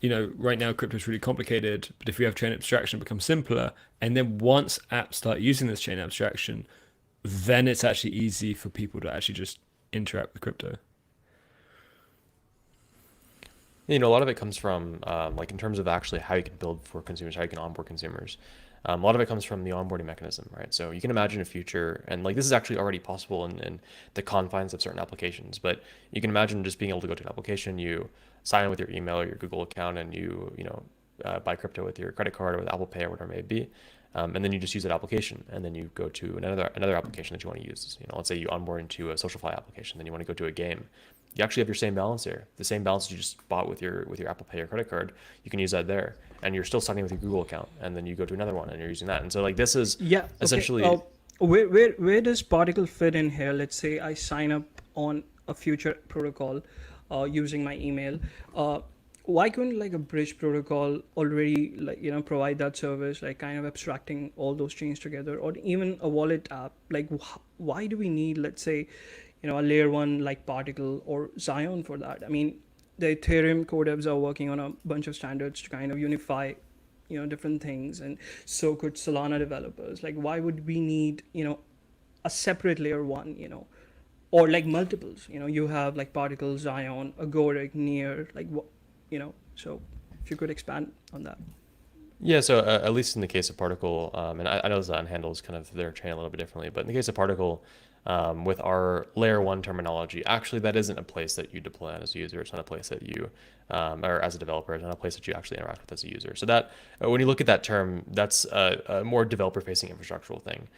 right now crypto is really complicated, but if we have chain abstraction, it becomes simpler. And then once apps start using this chain abstraction, then it's actually easy for people to actually just interact with crypto. A lot of it comes from like in terms of actually how you can build for consumers, how you can onboard consumers. A lot of it comes from the onboarding mechanism, right? So you can imagine a future, and like this is actually already possible in the confines of certain applications, but you can imagine just being able to go to an application, you sign in with your email or your Google account, and you buy crypto with your credit card or with Apple Pay or whatever it may be, and then you just use that application, and then you go to another application that you want to use. Let's say you onboard into a SocialFi application, then you want to go to a game. You actually have your same balance there. The same balance you just bought with your Apple Pay or credit card, you can use that there. And you're still signing with your Google account, and then you go to another one and you're using that. And so like this is essentially where does Particle fit in here? Let's say I sign up on a future protocol using my email. Why couldn't like a bridge protocol already provide that service, like kind of abstracting all those chains together, or even a wallet app? Like why do we need, let's say, a layer one like Particle or Xion for that? I mean, the Ethereum core devs are working on a bunch of standards to kind of unify, different things, and so could Solana developers. Like, why would we need, a separate layer one, or like multiples? You have like Particle, Xion, Agoric, Near, like what, So if you could expand on that. Yeah, so at least in the case of Particle, and I know Xion handles kind of their chain a little bit differently, but in the case of Particle, with our layer one terminology, actually that isn't a place that you deploy on as a user. It's not a place that you, or as a developer, it's not a place that you actually interact with as a user. So that when you look at that term, that's a more developer-facing infrastructural thing.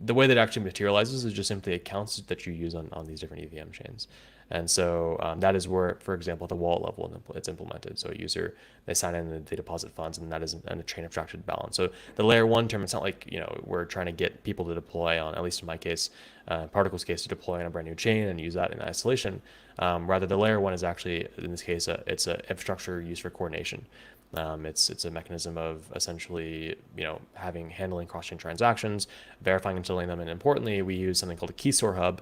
The way that it actually materializes is just simply accounts that you use on these different EVM chains. And so that is where, for example, at the wallet level, it's implemented. So a user, they sign in and they deposit funds, and that is a chain abstracted balance. So the layer one term, it's not like, we're trying to get people to deploy on, at least in my case, Particle's case, to deploy on a brand new chain and use that in isolation. Rather, the layer one is actually, in this case, it's an infrastructure used for coordination. It's a mechanism of essentially, handling cross-chain transactions, verifying and sealing them, and importantly, we use something called a key store hub,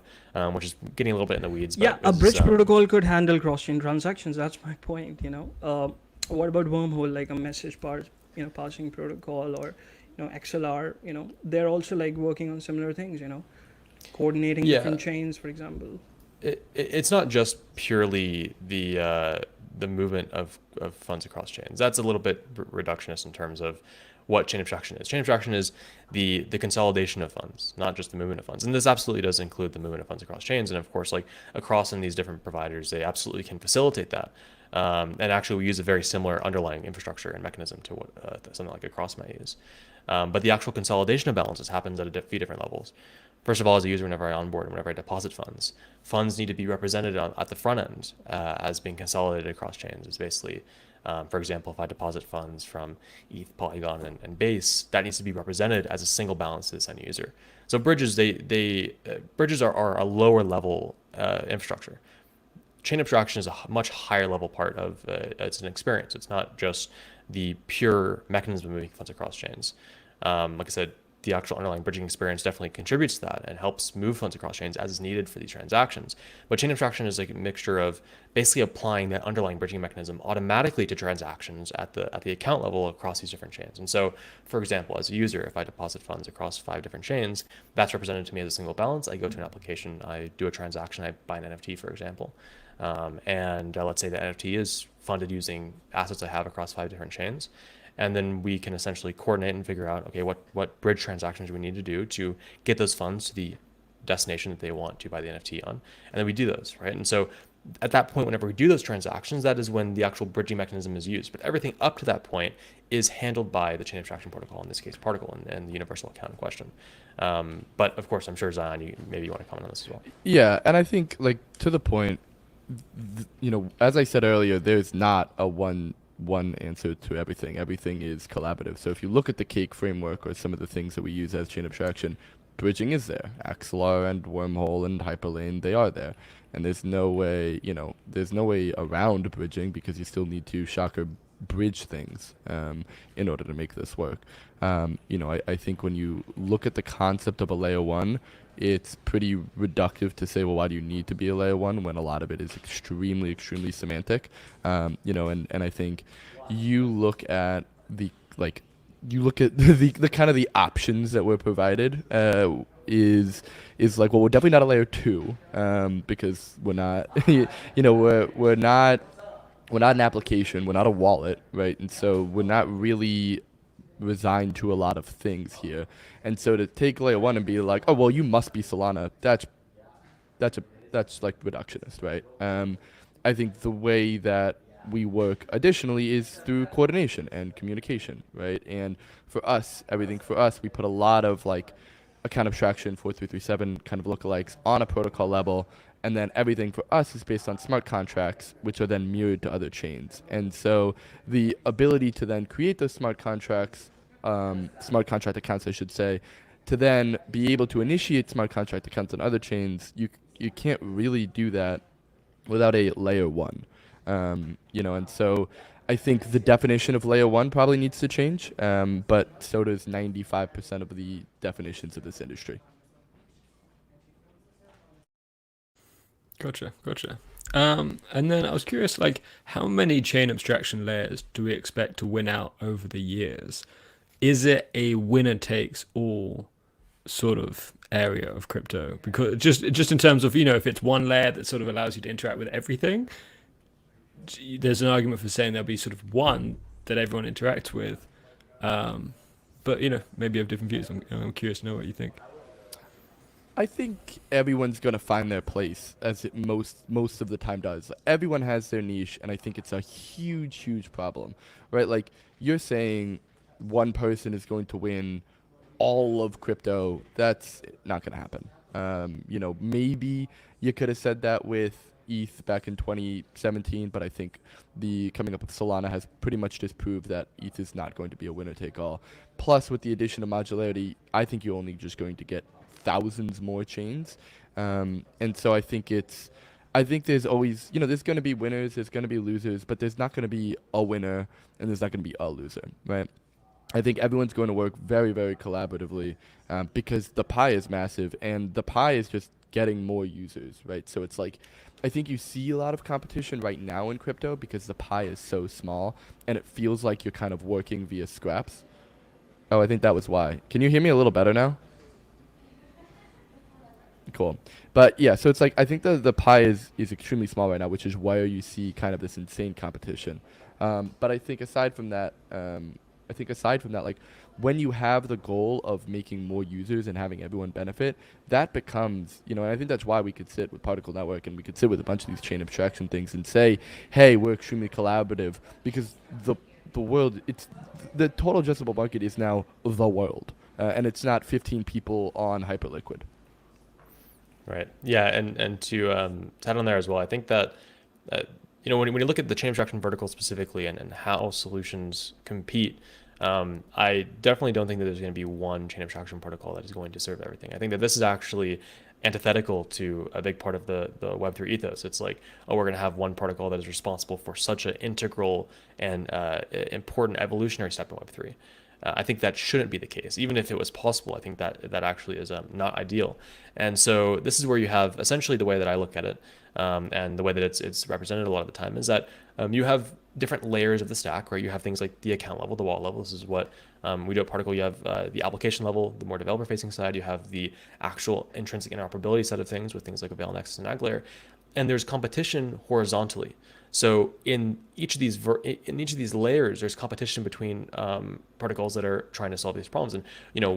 which is getting a little bit in the weeds. Yeah, a bridge protocol could handle cross-chain transactions. That's my point. What about wormhole, like a message passing protocol, or XLR? They're also like working on similar things. Coordinating Yeah, different chains, for example. it's not just purely the movement of funds across chains. That's a little bit reductionist in terms of what chain abstraction is. Chain abstraction is the consolidation of funds, not just the movement of funds. And this absolutely does include the movement of funds across chains. And of course, like across in these different providers, they absolutely can facilitate that. And actually, we use a very similar underlying infrastructure and mechanism to what something like a cross might use. But the actual consolidation of balances happens at a few different levels. First of all, as a user, whenever I onboard and whenever I deposit funds, funds need to be represented at the front end as being consolidated across chains. It's basically, for example, if I deposit funds from ETH, Polygon, and Base, that needs to be represented as a single balance to this end user. So bridges, bridges are a lower level infrastructure. Chain abstraction is a much higher level part of it's an experience. It's not just the pure mechanism of moving funds across chains. Like I said, the actual underlying bridging experience definitely contributes to that and helps move funds across chains as is needed for these transactions. But chain abstraction is like a mixture of basically applying that underlying bridging mechanism automatically to transactions at the account level across these different chains. And so, for example, as a user, if I deposit funds across 5 different chains, that's represented to me as a single balance. I go to an application, I do a transaction, I buy an NFT, for example. And let's say the NFT is funded using assets I have across 5 different chains. And then we can essentially coordinate and figure out, okay, what bridge transactions we need to do to get those funds to the destination that they want to buy the NFT on. And then we do those, right? And so at that point, whenever we do those transactions, that is when the actual bridging mechanism is used. But everything up to that point is handled by the chain abstraction protocol, in this case, Particle, and the universal account in question. But of course, I'm sure Zion, maybe you want to comment on this as well. Yeah, and I think like to the point, as I said earlier, there's not a one answer to everything. Everything is collaborative. So if you look at the cake framework or some of the things that we use as chain abstraction, bridging is there. XLR and wormhole and hyperlane, they are there. And there's no way, there's no way around bridging because you still need to shocker bridge things in order to make this work. I think when you look at the concept of a layer one, it's pretty reductive to say, well, why do you need to be a layer one when a lot of it is extremely, extremely semantic? And I think you look at the kind of the options that were provided is like, well, we're definitely not a layer two because we're not, we're not an application, we're not a wallet, right? And so we're not really resigned to a lot of things here. And so to take layer one and be like, oh well, you must be Solana, that's like reductionist, right? I think the way that we work additionally is through coordination and communication, right? And for us, everything for us, we put a lot of like account abstraction 4337 kind of lookalikes on a protocol level, and then everything for us is based on smart contracts, which are then mirrored to other chains. And so the ability to then create those smart contracts, smart contract accounts, I should say, to then be able to initiate smart contract accounts on other chains, you can't really do that without a layer one. And so I think the definition of layer one probably needs to change, but so does 95% of the definitions of this industry. Gotcha. And then I was curious, like, how many chain abstraction layers do we expect to win out over the years? Is it a winner takes all sort of area of crypto? Because just in terms of, if it's one layer that sort of allows you to interact with everything, there's an argument for saying there'll be sort of one that everyone interacts with. But maybe you have different views. I'm curious to know what you think. I think everyone's gonna find their place, as it most of the time does. Everyone has their niche, and I think it's a huge problem, right? Like you're saying, one person is going to win all of crypto. That's not gonna happen. Maybe you could have said that with ETH back in 2017, but I think the coming up with Solana has pretty much disproved that ETH is not going to be a winner take all. Plus, with the addition of modularity, I think you're only just going to get thousands more chains, and so I think there's always, there's going to be winners, there's going to be losers, but there's not going to be a winner and there's not going to be a loser, right? I think everyone's going to work very, very collaboratively because the pie is massive and the pie is just getting more users, right? So it's like, I think you see a lot of competition right now in crypto because the pie is so small and it feels like you're kind of working via scraps. Oh, I think that was why. Can you hear me a little better now? Cool. But yeah, so it's like I think the pie is extremely small right now, which is why you see kind of this insane competition. But I think aside from that, like when you have the goal of making more users and having everyone benefit, that becomes, and I think that's why we could sit with Particle Network and we could sit with a bunch of these chain abstraction things and say, hey, we're extremely collaborative because the world, it's the total addressable market is now the world, and it's not 15 people on Hyperliquid. Right. Yeah, and to add on there as well, I think that when you look at the chain abstraction vertical specifically and how solutions compete, I definitely don't think that there's going to be one chain abstraction protocol that is going to serve everything. I think that this is actually antithetical to a big part of the Web3 ethos. It's like, oh, we're going to have one protocol that is responsible for such an integral and important evolutionary step in Web3. I think that shouldn't be the case. Even if it was possible, I think that actually is not ideal. And so this is where you have essentially the way that I look at it, and the way that it's represented a lot of the time is that you have different layers of the stack, right? You have things like the account level, the wallet level. This is what we do at Particle. You have the application level, the more developer-facing side. You have the actual intrinsic interoperability side of things with things like Avail, Nexus, and AgLayer. And there's competition horizontally. So in each of these layers, there's competition between protocols that are trying to solve these problems, and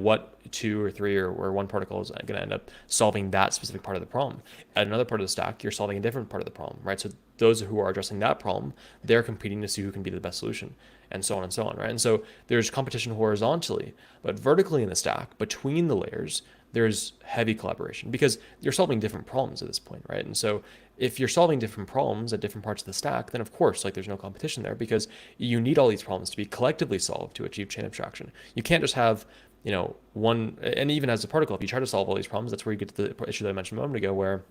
what two or three or one protocol is going to end up solving that specific part of the problem. At another part of the stack, you're solving a different part of the problem, right? So those who are addressing that problem, they're competing to see who can be the best solution, and so on and so on, right? And so there's competition horizontally, but vertically in the stack, between the layers, there's heavy collaboration because you're solving different problems at this point, right? And so if you're solving different problems at different parts of the stack, then of course, like there's no competition there because you need all these problems to be collectively solved to achieve chain abstraction. You can't just have, one, and even as a particle, if you try to solve all these problems, that's where you get to the issue that I mentioned a moment ago, where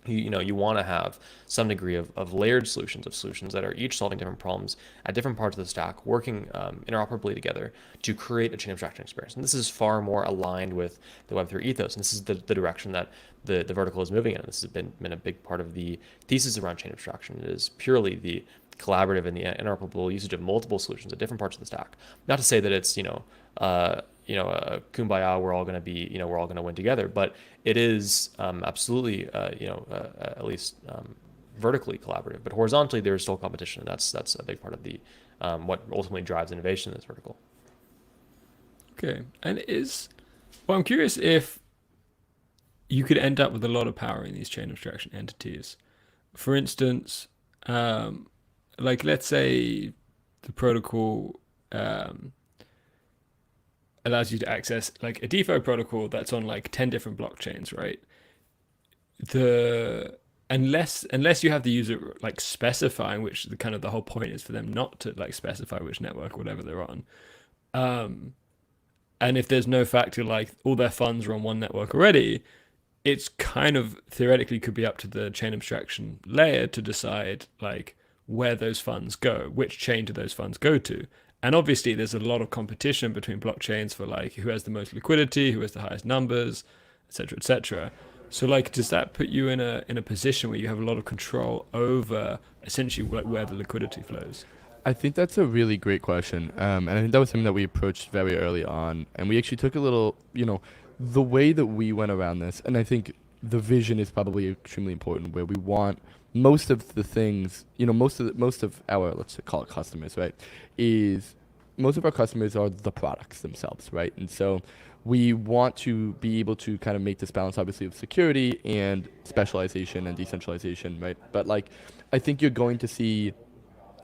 you want to have some degree of layered solutions that are each solving different problems at different parts of the stack, working interoperably together to create a chain abstraction experience. And this is far more aligned with the Web3 ethos. And this is the direction that the vertical is moving in. And this has been a big part of the thesis around chain abstraction. It is purely the collaborative and the interoperable usage of multiple solutions at different parts of the stack. Not to say that it's, kumbaya, we're all going to be, we're all going to win together, but it is absolutely, at least vertically collaborative, but horizontally there's still competition. And that's a big part of the what ultimately drives innovation in this vertical. Okay, and I'm curious if you could end up with a lot of power in these chain abstraction entities. For instance, like let's say the protocol allows you to access like a DeFi protocol that's on like 10 different blockchains, right? Unless you have the user like specifying, which the whole point is for them not to like specify which network or whatever they're on. And if there's no factor like all their funds are on one network already, it's kind of theoretically could be up to the chain abstraction layer to decide like where those funds go, which chain do those funds go to. And obviously there's a lot of competition between blockchains for like who has the most liquidity, who has the highest numbers, etc., etc. So like, does that put you in a position where you have a lot of control over essentially where the liquidity flows? I think that's a really great question. And I think that was something that we approached very early on. And we actually took a little, the way that we went around this, and I think the vision is probably extremely important, where we want most of the things, most of our, let's call it customers, right, is most of our customers are the products themselves, right? And so we want to be able to kind of make this balance, obviously, of security and specialization and decentralization, right? But like, I think you're going to see,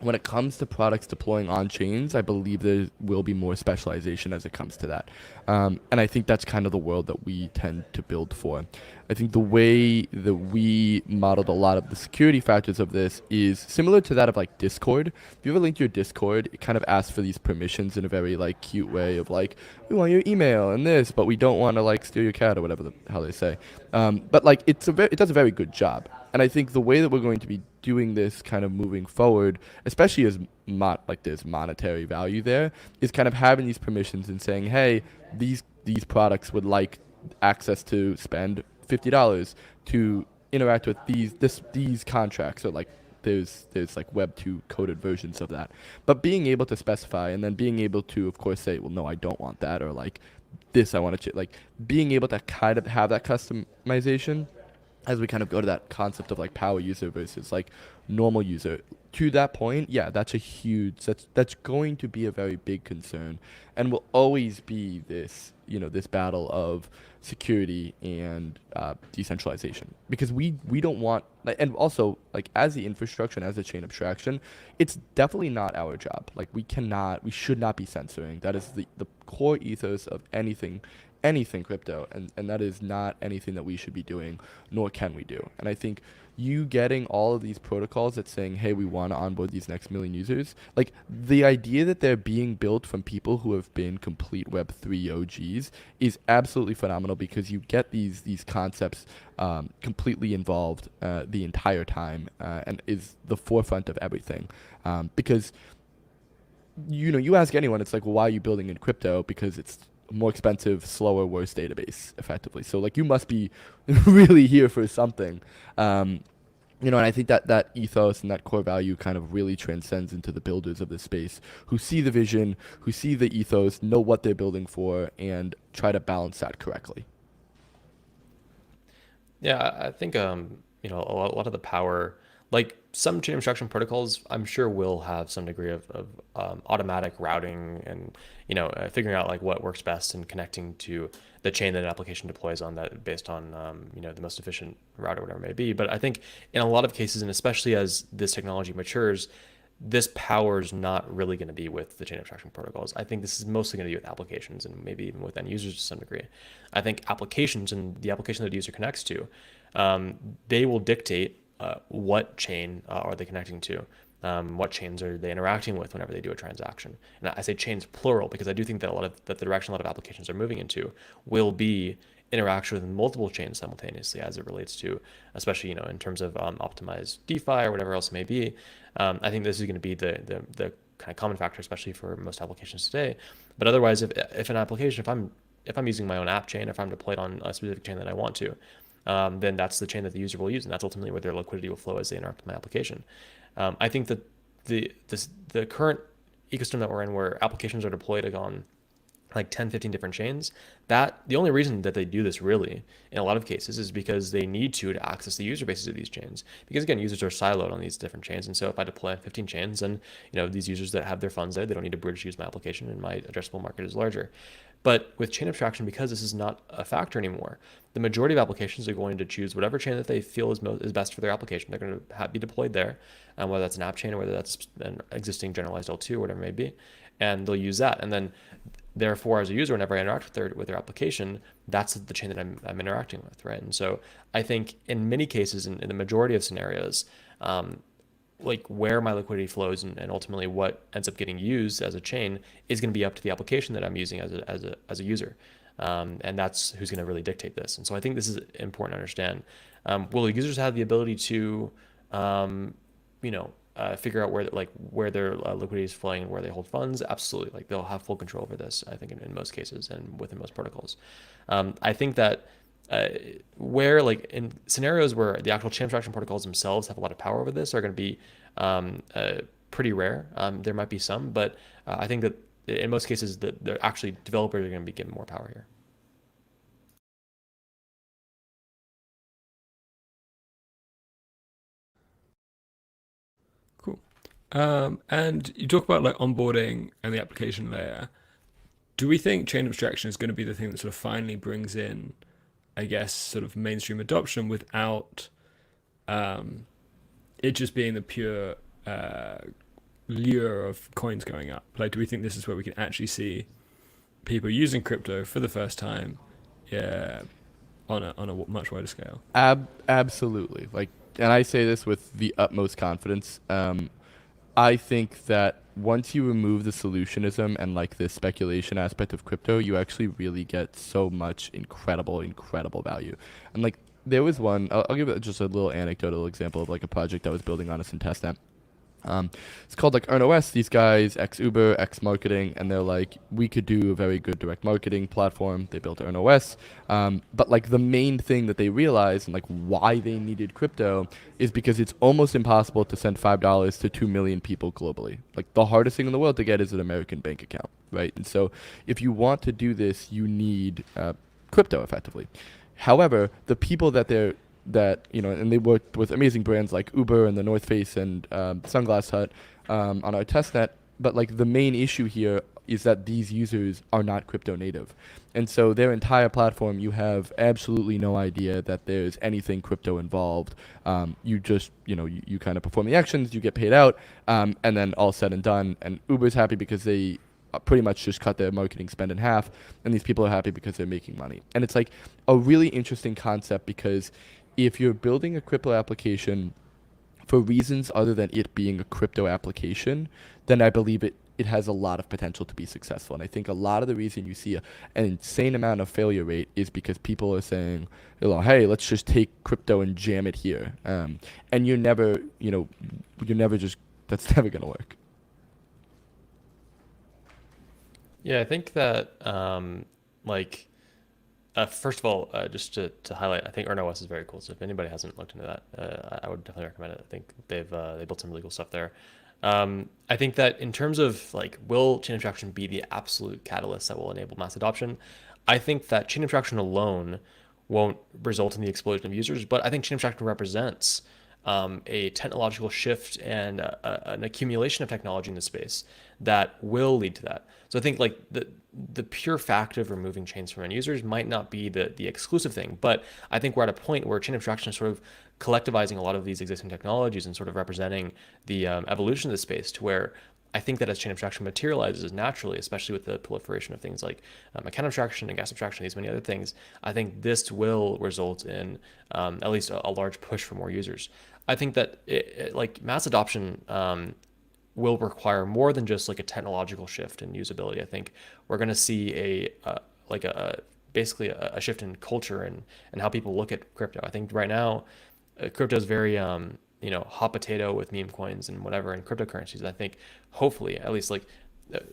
when it comes to products deploying on chains, I believe there will be more specialization as it comes to that. And I think that's kind of the world that we tend to build for. I think the way that we modeled a lot of the security factors of this is similar to that of like Discord. If you ever link your Discord, it kind of asks for these permissions in a very like cute way of like, we want your email and this, but we don't want to like steal your cat or whatever the hell they say. But like it does a very good job. And I think the way that we're going to be doing this kind of moving forward, especially as like there's monetary value there, is kind of having these permissions and saying, hey, these products would like access to spend $50 to interact with these contracts, or like there's like Web 2 coded versions of that. But being able to specify and then being able to, of course, say, well, no, I don't want that, or like this, I want to like being able to kind of have that customization as we kind of go to that concept of like power user versus like normal user. To that point, yeah, that's going to be a very big concern, and will always be this, this battle of security and decentralization, because we don't want, like, and also like as the infrastructure and as a chain abstraction, it's definitely not our job. Like we should not be censoring. That is the core ethos of anything crypto, and that is not anything that we should be doing, nor can we do. And I think you getting all of these protocols that's saying, hey, we want to onboard these next million users, like the idea that they're being built from people who have been complete Web3 OGs is absolutely phenomenal, because you get these concepts completely involved the entire time, and is the forefront of everything, because you ask anyone, it's like, well, why are you building in crypto? Because it's more expensive, slower, worse database, effectively. So like you must be really here for something. And I think that ethos and that core value kind of really transcends into the builders of this space, who see the vision, who see the ethos, know what they're building for, and try to balance that correctly. Yeah, I think a lot of the power, like some chain abstraction protocols, I'm sure will have some degree of automatic routing and figuring out like what works best and connecting to the chain that an application deploys on, that based on the most efficient route or whatever it may be. But I think in a lot of cases, and especially as this technology matures, this power is not really going to be with the chain abstraction protocols. I think this is mostly going to be with applications, and maybe even with end users to some degree. I think applications and the application that the user connects to, they will dictate what chain are they connecting to, what chains are they interacting with whenever they do a transaction. And I say chains plural because I do think that the direction a lot of applications are moving into will be interaction with multiple chains simultaneously, as it relates to, especially in terms of optimized DeFi or whatever else it may be. I think this is going to be the kind of common factor, especially for most applications today. But otherwise, if an application, if I'm using my own app chain, if I'm deployed on a specific chain that I want to, then that's the chain that the user will use, and that's ultimately where their liquidity will flow as they interact with my application. I think that the current ecosystem that we're in, where applications are deployed on like 10, 15 different chains, that the only reason that they do this really in a lot of cases is because they need to access the user bases of these chains, because again, users are siloed on these different chains. And so if I deploy 15 chains, and these users that have their funds there, they don't need to bridge to use my application, and my addressable market is larger. But with chain abstraction, because this is not a factor anymore, the majority of applications are going to choose whatever chain that they feel is best for their application. They're going to be deployed there, whether that's an app chain or whether that's an existing generalized L2 or whatever it may be, and they'll use that. And then therefore, as a user, whenever I interact with their application, that's the chain that I'm interacting with, right? And so I think in many cases, in the majority of scenarios, like where my liquidity flows and ultimately what ends up getting used as a chain is going to be up to the application that I'm using as a user. And that's who's going to really dictate this. And so I think this is important to understand. Will users have the ability to, figure out where their liquidity is flowing and where they hold funds? Absolutely. Like they'll have full control over this, I think, in most cases and within most protocols. I think that where like in scenarios where the actual chain abstraction protocols themselves have a lot of power over this are going to be pretty rare. There might be some, but I think that in most cases that they're actually developers are going to be given more power here. Cool. And you talk about like onboarding and the application layer. Do we think chain abstraction is going to be the thing that sort of finally brings in, I guess, sort of mainstream adoption without it just being the pure lure of coins going up? Like, do we think this is where we can actually see people using crypto for the first time on a much wider scale. Absolutely. Like, and I say this with the utmost confidence. I think that once you remove the solutionism and like the speculation aspect of crypto, you actually really get so much incredible value. And like, there was one, I'll give it just a little anecdotal example of like a project I was building on us in testnet. It's called like EarnOS. These guys, ex Uber, ex marketing, and they're like, we could do a very good direct marketing platform. They built EarnOS, but like the main thing that they realized and like why they needed crypto is because it's almost impossible to send $5 to 2 million people globally. Like the hardest thing in the world to get is an American bank account, right? And so if you want to do this, you need crypto effectively. However, the people that and they worked with amazing brands like Uber and the North Face and Sunglass Hut on our testnet. But like the main issue here is that these users are not crypto native, and so their entire platform, you have absolutely no idea that there's anything crypto involved. You just you kind of perform the actions, you get paid out, and then all said and done. And Uber's happy because they pretty much just cut their marketing spend in half, and these people are happy because they're making money. And it's like a really interesting concept because if you're building a crypto application for reasons other than it being a crypto application, then I believe it has a lot of potential to be successful. And I think a lot of the reason you see an insane amount of failure rate is because people are saying, hey, let's just take crypto and jam it here. And you're never just, that's never going to work. Yeah, I think that first of all, just to highlight, I think EarnOS is very cool. So if anybody hasn't looked into that, I would definitely recommend it. I think they built some really cool stuff there. I think that in terms of like, will chain abstraction be the absolute catalyst that will enable mass adoption? I think that chain abstraction alone won't result in the explosion of users, but I think chain abstraction represents a technological shift and an accumulation of technology in the space that will lead to that. So I think like the pure fact of removing chains from end users might not be the exclusive thing, but I think we're at a point where chain abstraction is sort of collectivizing a lot of these existing technologies and sort of representing the evolution of the space to where I think that as chain abstraction materializes naturally, especially with the proliferation of things like account abstraction and gas abstraction, these many other things, I think this will result in at least a large push for more users. I think that like mass adoption will require more than just like a technological shift in usability. I think we're going to see basically a shift in culture and how people look at crypto. I think right now crypto is very hot potato with meme coins and whatever and cryptocurrencies. I think hopefully at least like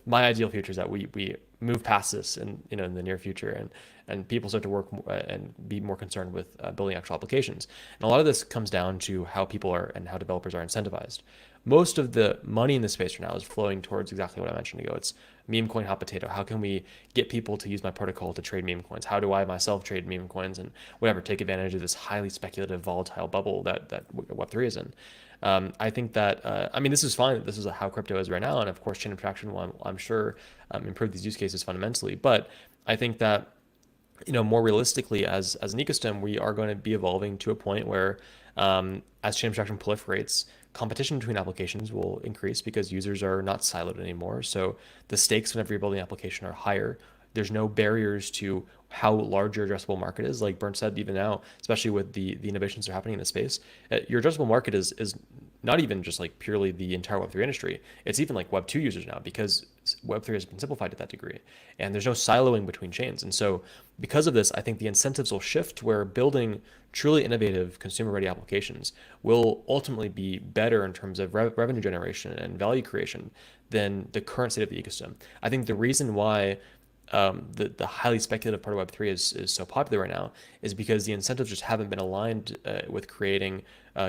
my ideal future is that we move past this in the near future and people start to work and be more concerned with building actual applications. And a lot of this comes down to how people are and how developers are incentivized. Most of the money in this space right now is flowing towards exactly what I mentioned ago. It's meme coin hot potato. How can we get people to use my protocol to trade meme coins? How do I myself trade meme coins and whatever, take advantage of this highly speculative, volatile bubble that Web3 is in? I think that, this is fine. This is how crypto is right now. And of course, chain abstraction will, I'm sure, improve these use cases fundamentally. But I think that, more realistically, as an ecosystem, we are going to be evolving to a point where as chain abstraction proliferates, competition between applications will increase because users are not siloed anymore. So the stakes whenever you're building an application are higher. There's no barriers to how large your addressable market is. Like Bernd said, even now, especially with the innovations that are happening in the space, your addressable market is not even just like purely the entire Web3 industry. It's even like Web2 users now because Web3 has been simplified to that degree. And there's no siloing between chains. And so because of this, I think the incentives will shift to where building truly innovative consumer-ready applications will ultimately be better in terms of revenue generation and value creation than the current state of the ecosystem. I think the reason why the highly speculative part of Web3 is so popular right now is because the incentives just haven't been aligned with creating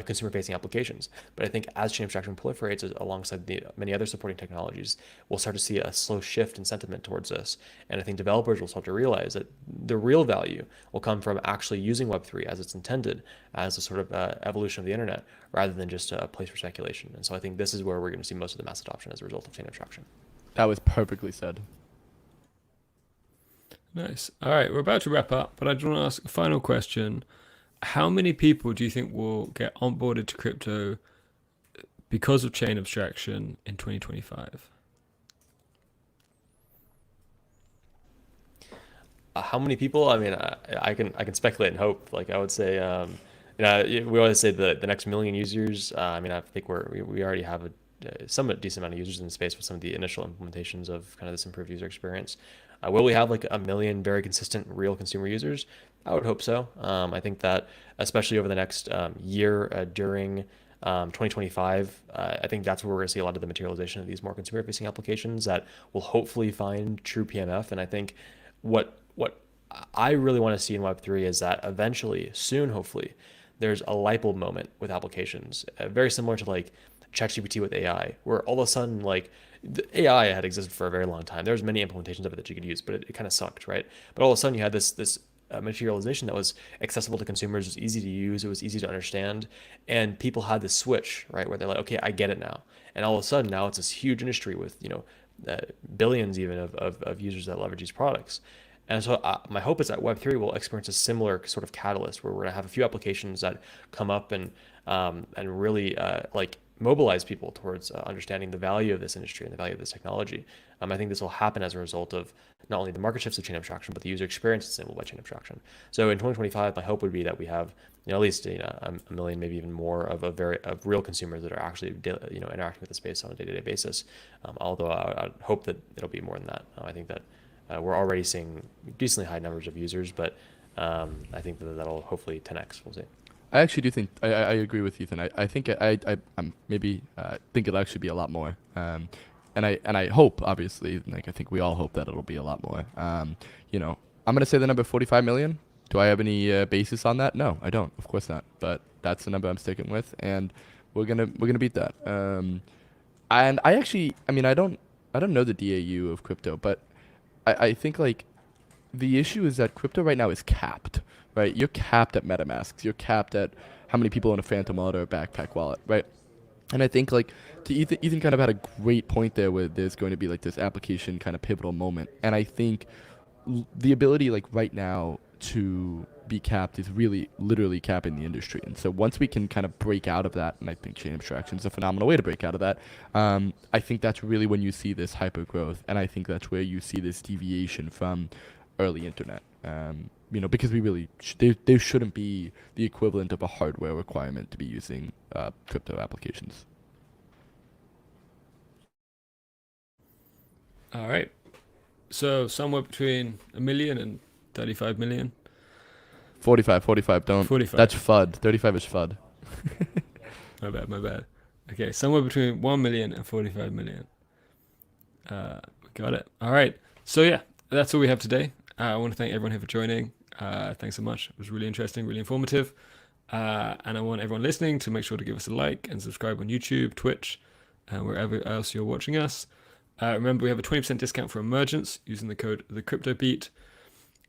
consumer-facing applications. But I think as chain abstraction proliferates alongside the many other supporting technologies, we'll start to see a slow shift in sentiment towards this. And I think developers will start to realize that the real value will come from actually using Web3 as it's intended, as a sort of evolution of the internet, rather than just a place for speculation. And so I think this is where we're going to see most of the mass adoption as a result of chain abstraction. That was perfectly said. Nice. All right, we're about to wrap up, but I just want to ask a final question. How many people do you think will get onboarded to crypto because of chain abstraction in 2025? How many people? I mean, I can speculate and hope. Like I would say, we always say the next million users. I mean, I think we already have a somewhat decent amount of users in the space with some of the initial implementations of kind of this improved user experience. Will we have like a million very consistent real consumer users? I would hope so. I think that especially over the next year during 2025, I think that's where we're going to see a lot of the materialization of these more consumer-facing applications that will hopefully find true PMF. And I think what I really want to see in Web3 is that eventually, soon, hopefully, there's a light bulb moment with applications, very similar to like ChatGPT with AI, where all of a sudden, like the AI had existed for a very long time. There's many implementations of it that you could use, but it kind of sucked, right? But all of a sudden, you had this materialization that was accessible to consumers, it was easy to use, it was easy to understand, and people had this switch, right, where they're like, okay, I get it now. And all of a sudden, now it's this huge industry with billions even of users that leverage these products. And so my hope is that Web3 will experience a similar sort of catalyst where we're going to have a few applications that come up and really like mobilize people towards understanding the value of this industry and the value of this technology. I think this will happen as a result of not only the market shifts of chain abstraction, but the user experience that's enabled by chain abstraction. So in 2025, my hope would be that we have at least a million, maybe even more of real consumers that are actually interacting with the space on a day-to-day basis. Although I hope that it'll be more than that. I think that we're already seeing decently high numbers of users, but I think that that'll hopefully 10x. We'll see. I actually do think I agree with Ethan. I think I'm maybe think it'll actually be a lot more. And I hope, obviously, like I think we all hope that it'll be a lot more. I'm gonna say the number 45 million. Do I have any basis on that? No, I don't. Of course not. But that's the number I'm sticking with, and we're gonna beat that. And I don't know the DAU of crypto, but I think like the issue is that crypto right now is capped, right? You're capped at MetaMasks. You're capped at how many people in a Phantom wallet or a backpack wallet, right? And I think like to Ethan kind of had a great point there where there's going to be like this application kind of pivotal moment. And I think the ability like right now to be capped is really literally capping the industry. And so once we can kind of break out of that, and I think chain abstraction is a phenomenal way to break out of that, I think that's really when you see this hyper growth. And I think that's where you see this deviation from early internet. Because we really there shouldn't be the equivalent of a hardware requirement to be using crypto applications. All right. So somewhere between a million and 35 million. 45, don't. 45. That's FUD. 35 is FUD. My bad. Okay, somewhere between 1 million and 45 million. Got it. All right. So yeah, that's all we have today. I want to thank everyone here for joining. Thanks so much. It was really interesting, really informative. And I want everyone listening to make sure to give us a like and subscribe on YouTube, Twitch, and wherever else you're watching us. Remember, we have a 20% discount for emergence using the code TheCryptoBeat.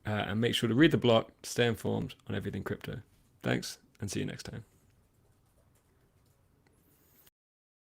And make sure to read the blog to stay informed on everything crypto. Thanks, and see you next time.